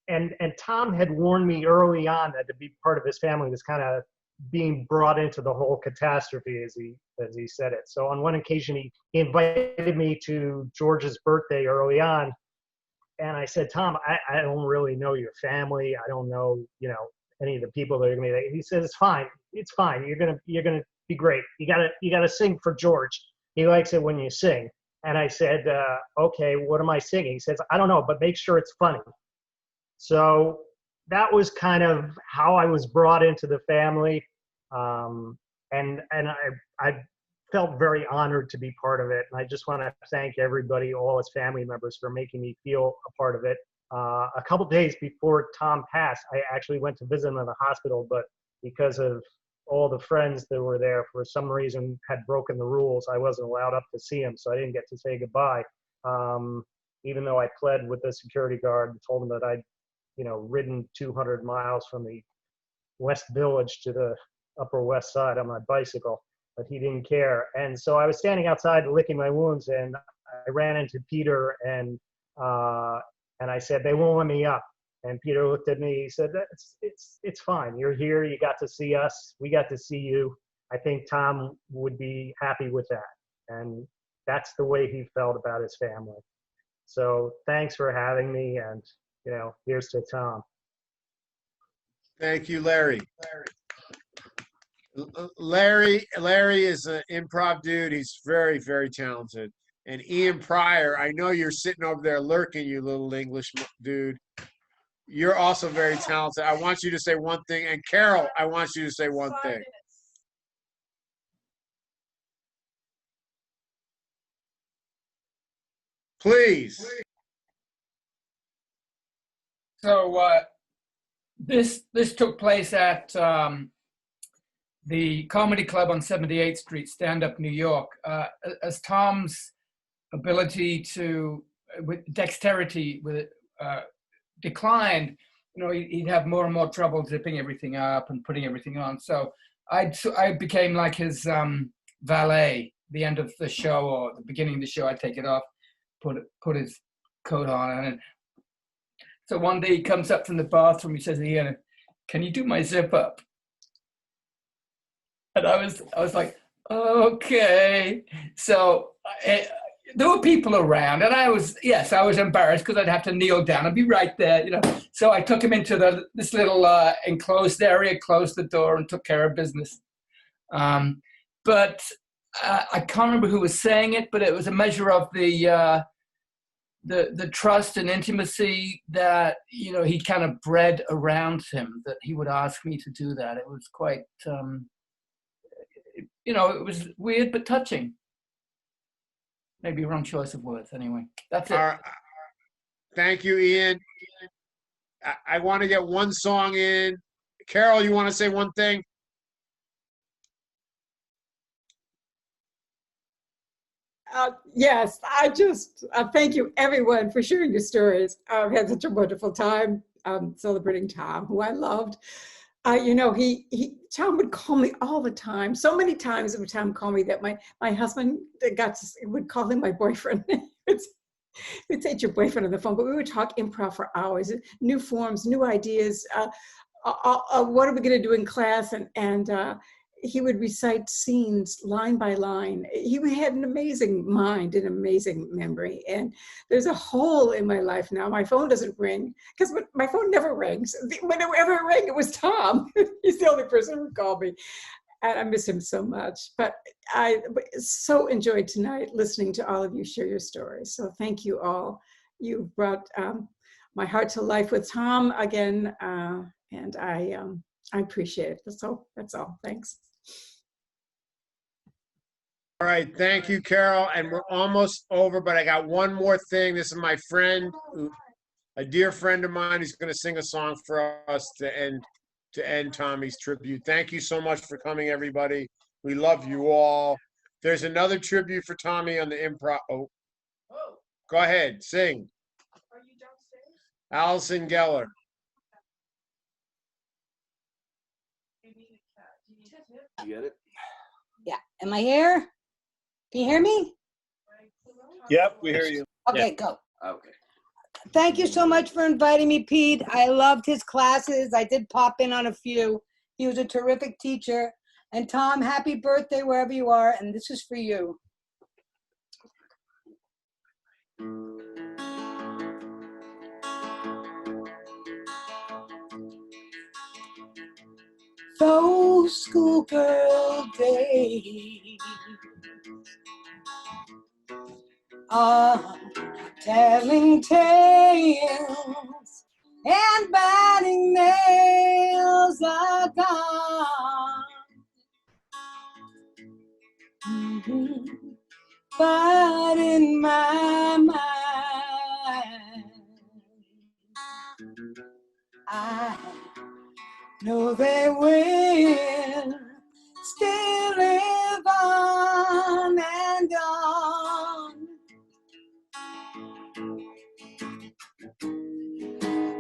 And Tom had warned me early on that to be part of his family was kind of being brought into the whole catastrophe, as he said it. So on one occasion, he invited me to George's birthday early on, and I said, Tom, I don't really know your family. I don't know, any of the people that are gonna be there. He says, it's fine. You're gonna be great. You gotta sing for George. He likes it when you sing. And I said, okay, what am I singing? He says, I don't know, but make sure it's funny. So that was kind of how I was brought into the family. And I felt very honored to be part of it. And I just want to thank everybody, all his family members, for making me feel a part of it. A couple days before Tom passed, I actually went to visit him in the hospital, but because of all the friends that were there, for some reason, had broken the rules, I wasn't allowed up to see him, so I didn't get to say goodbye. Even though I pled with the security guard and told him that I'd ridden 200 miles from the West Village to the Upper West Side on my bicycle, but he didn't care. And so I was standing outside licking my wounds, and I ran into Peter, and I said, they won't let me up. And Peter looked at me, he said, it's fine. You're here, you got to see us, we got to see you. I think Tom would be happy with that. And that's the way he felt about his family. So thanks for having me, and here's to Tom. Thank you, Larry. Larry is an improv dude. He's very, very talented. And Ian Pryor, I know you're sitting over there lurking, you little English dude. You're also very talented. I want you to say one thing. And Carol, I want you to say one thing. Please. So this took place at the comedy club on 78th Street, Stand Up New York. As Tom's ability to, with dexterity, with declined, he'd have more and more trouble zipping everything up and putting everything on. So I became like his valet. The end of the show or the beginning of the show, I'd take it off, put his coat on, and so one day he comes up from the bathroom. He says, "Ian, can you do my zip up?" And I was like, "Okay." So there were people around, and I was embarrassed because I'd have to kneel down and be right there, So I took him into this little enclosed area, closed the door, and took care of business. But I can't remember who was saying it, but it was a measure of the trust and intimacy that he kind of bred around him, that he would ask me to do that. It was quite, it was weird but touching. Maybe wrong choice of words. Anyway, that's it. Thank you, Ian. I want to get one song in. Carol, you want to say one thing? Yes, I just thank you everyone for sharing your stories. I've had such a wonderful time celebrating Tom, who I loved. Tom would call me all the time. So many times would Tom call me that my husband would call him my boyfriend. We'd say it's your boyfriend on the phone, but we would talk improv for hours, new forms, new ideas. What are we going to do in class? And he would recite scenes line by line. He had an amazing mind, an amazing memory. And there's a hole in my life now. My phone doesn't ring because my phone never rings. Whenever it rang, it was Tom. He's the only person who called me. And I miss him so much. But I so enjoyed tonight listening to all of you share your stories. So thank you all. You brought my heart to life with Tom again. And I appreciate it. That's all. Thanks. All right, thank you, Carol. And we're almost over, but I got one more thing. This is my friend, a dear friend of mine, who's going to sing a song for us to end Tommy's tribute. Thank you so much for coming, everybody. We love you all. There's another tribute for Tommy on the improv. Oh, go ahead, sing. Are you downstairs? Allison Geller. You get it? Yeah. Am I here? Can you hear me? Yep, we hear you. Okay, Yeah. go. Okay. Thank you so much for inviting me, Pete. I loved his classes. I did pop in on a few. He was a terrific teacher. And Tom, happy birthday wherever you are. And this is for you. Those schoolgirl days are telling tales and biting nails are gone. But in my mind, I know they will still live on and on.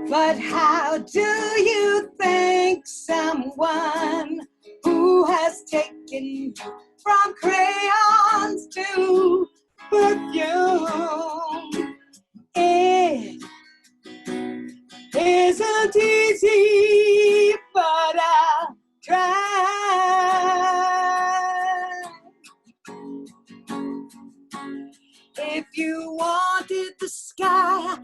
But how do you think someone who has taken you from crayons to perfume, it isn't easy, but I'll try. If you wanted the sky,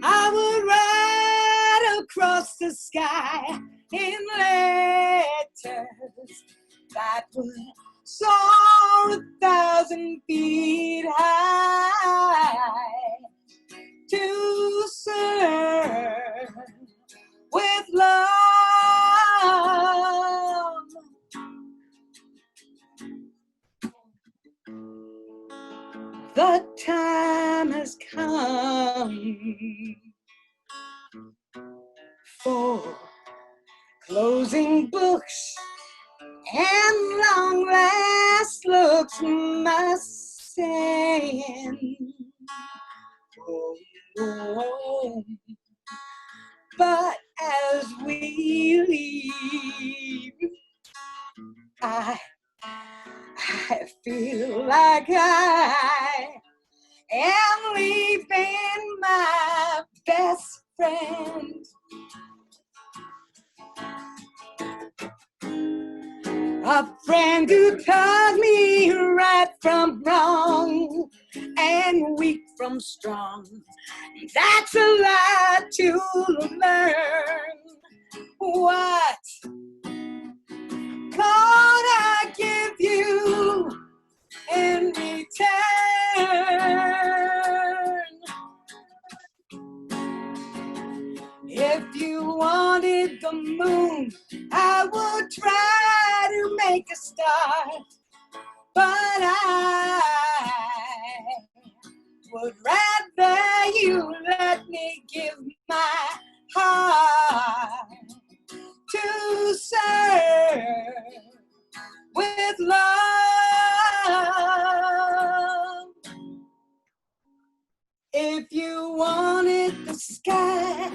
I would ride across the sky in letters that would soar 1,000 feet high to serve with love. The time has come for closing books and long last looks must saying. Oh, but as we leave, I feel like I am leaving my best friend. A friend who taught me right from wrong and weak from strong. That's a lot to learn. What can I give you in return? If you wanted the moon, I would try to make a start, but I would rather you let me give my heart to serve with love. If you wanted the sky,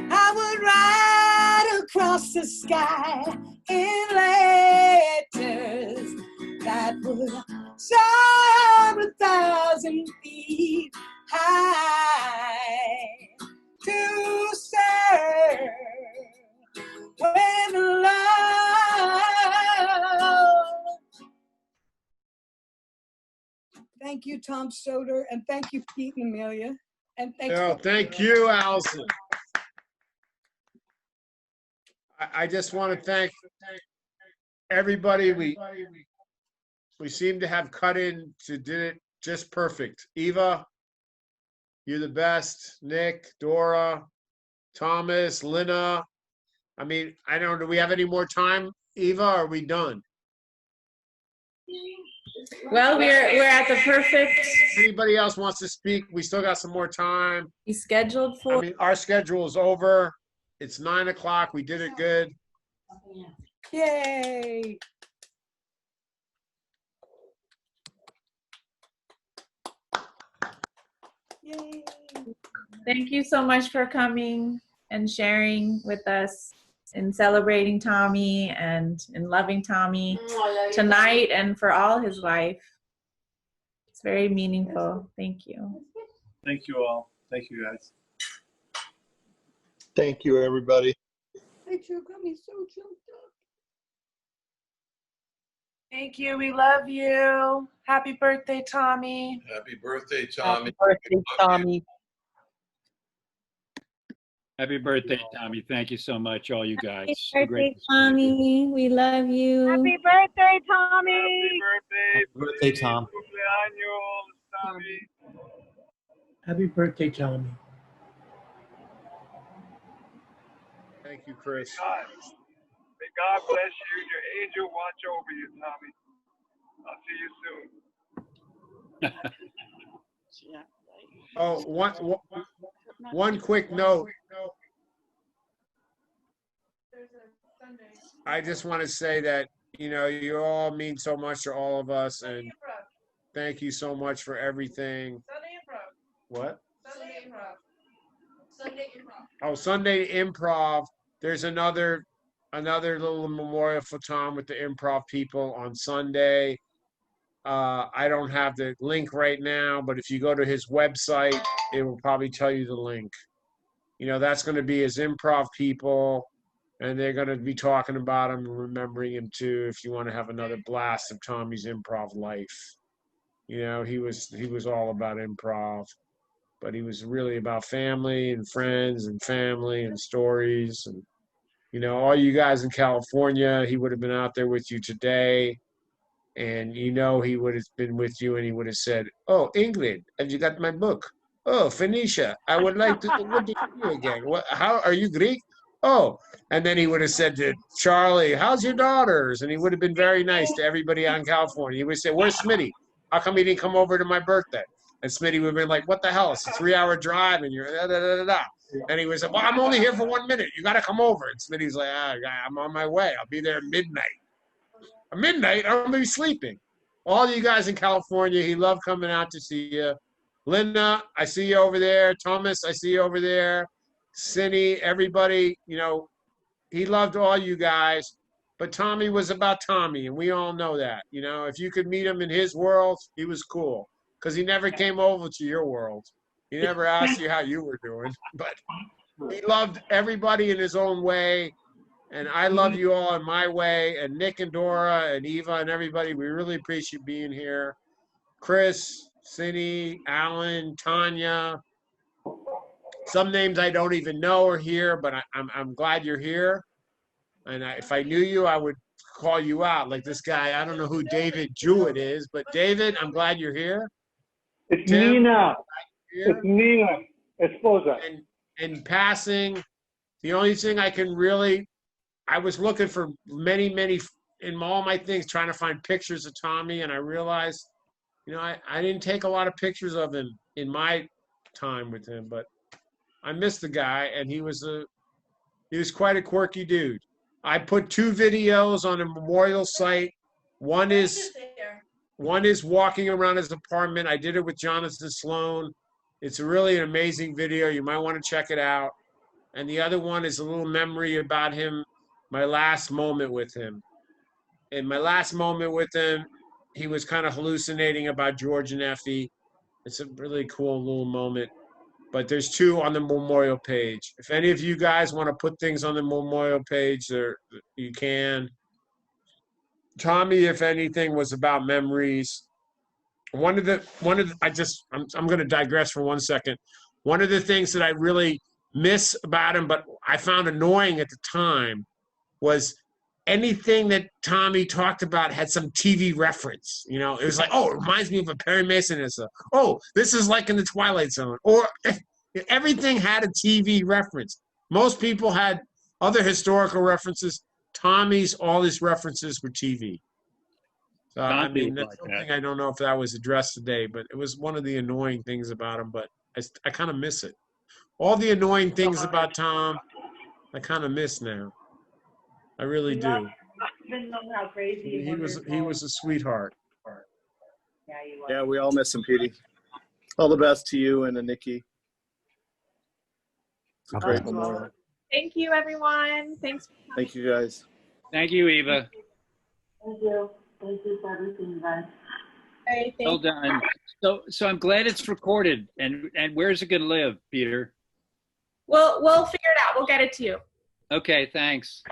I would ride across the sky in letters that would soar 1,000 feet high to serve with love. Thank you, Tom Soter, and thank you, Pete and Amelia. And thank you, Allison. I just want to thank everybody. We seem to have cut in to did it just perfect. Eva, you're the best. Nick, Dora, Thomas, Lina. I mean, I don't know. Do we have any more time, Eva? Or are we done? Well, we're at the perfect. Anybody else wants to speak? We still got some more time. We scheduled for. I mean, our schedule is over. It's 9 o'clock. We did it good. Yay! Yay! Thank you so much for coming and sharing with us in celebrating Tommy and in loving Tommy tonight and for all his life. It's very meaningful. Thank you. Thank you all. Thank you, guys. Thank you, everybody. Hey, Joe got me so jumped up. Thank you. We love you. Happy birthday, Tommy. Happy birthday, Tommy. Happy birthday, Tommy. Happy birthday, Tommy. Thank you so much, all you guys. Happy birthday, Tommy. We love you. Happy birthday, Tommy. Happy birthday, Tom. Happy birthday, Tommy. Thank you, Chris. May God bless you. Your angel watch over you, Tommy. I'll see you soon. Oh, one quick note. I just want to say that, you know, you all mean so much to all of us, and thank you so much for everything. What? Sunday improv. Oh, Sunday improv. There's another little memorial for Tom with the improv people on Sunday. I don't have the link right now, but if you go to his website, it will probably tell you the link. You know, that's going to be his improv people, and they're going to be talking about him and remembering him too. If you want to have another blast of Tommy's improv life, you know, he was all about improv, but he was really about family and friends and family and stories. And, you know, all you guys in California, he would have been out there with you today. And, you know, he would have been with you and he would have said, "Oh, England, have you got my book? Oh, Phoenicia, I would like to go to you again. What, how are you Greek? Oh," and then he would have said to Charlie, "How's your daughters?" And he would have been very nice to everybody out in California. He would say, "Where's Smitty? How come he didn't come over to my birthday?" And Smitty would have been like, "What the hell? It's a 3-hour drive and you're da da da da da." And he was like, "Well, I'm only here for 1 minute. You got to come over." And Smitty's like, "I'm on my way. I'll be there at midnight." midnight, I'm gonna be sleeping. All you guys in California, he loved coming out to see you. Linda, I see you over there. Thomas, I see you over there. Cindy, everybody, you know, he loved all you guys. But Tommy was about Tommy, and we all know that. You know, if you could meet him in his world, he was cool. Because he never came over to your world. He never asked you how you were doing. But he loved everybody in his own way. And I love you all in my way. And Nick and Dora and Eva and everybody, we really appreciate being here. Chris, Cindy, Alan, Tanya. Some names I don't even know are here, but I'm glad you're here. And if I knew you, I would call you out. Like this guy, I don't know who David Jewett is, but David, I'm glad you're here. It's Tim, Nina. Here. It's Nina Esposa. And in passing, the only thing I can really, I was looking for many, in all my things, trying to find pictures of Tommy, and I realized, you know, I didn't take a lot of pictures of him in my time with him, but I missed the guy, and he was quite a quirky dude. I put 2 videos on a memorial site. One is walking around his apartment. I did it with Jonathan Sloan. It's really an amazing video. You might want to check it out. And the other one is a little memory about him, my last moment with him. In my last moment with him, he was kind of hallucinating about George and Effie. It's a really cool little moment. But there's 2 on the memorial page. If any of you guys want to put things on the memorial page, you can. Tommy, if anything, was about memories. I'm going to digress for 1 second. One of the things that I really miss about him, but I found annoying at the time, was anything that Tommy talked about had some TV reference. You know, it was like, oh, it reminds me of a Perry Mason. Oh, this is like in the Twilight Zone. Or everything had a TV reference. Most people had other historical references. Tommy's, all his references were TV. So, I mean, that's something I don't know if that was addressed today, but it was one of the annoying things about him, but I kind of miss it. All the annoying things about Tom, I kind of miss now. I really do. How crazy He was a sweetheart. Yeah, we all miss him, Petey. All the best to you and to Nikki. It's a great memorial. Thank you, everyone. Thanks. Thank you, guys. Thank you, Eva. Thank you. Thank you for everything, guys. Hey, Well done. So I'm glad it's recorded. And where's it gonna live, Peter? We'll figure it out. We'll get it to you. Okay, thanks.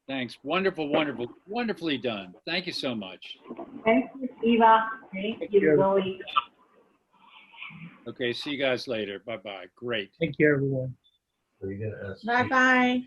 Thanks. Wonderful, wonderful, wonderfully done. Thank you so much. Thank you, Eva. Thank you, Zoe. Okay, see you guys later. Bye-bye. Great. Thank you, everyone. Bye-bye.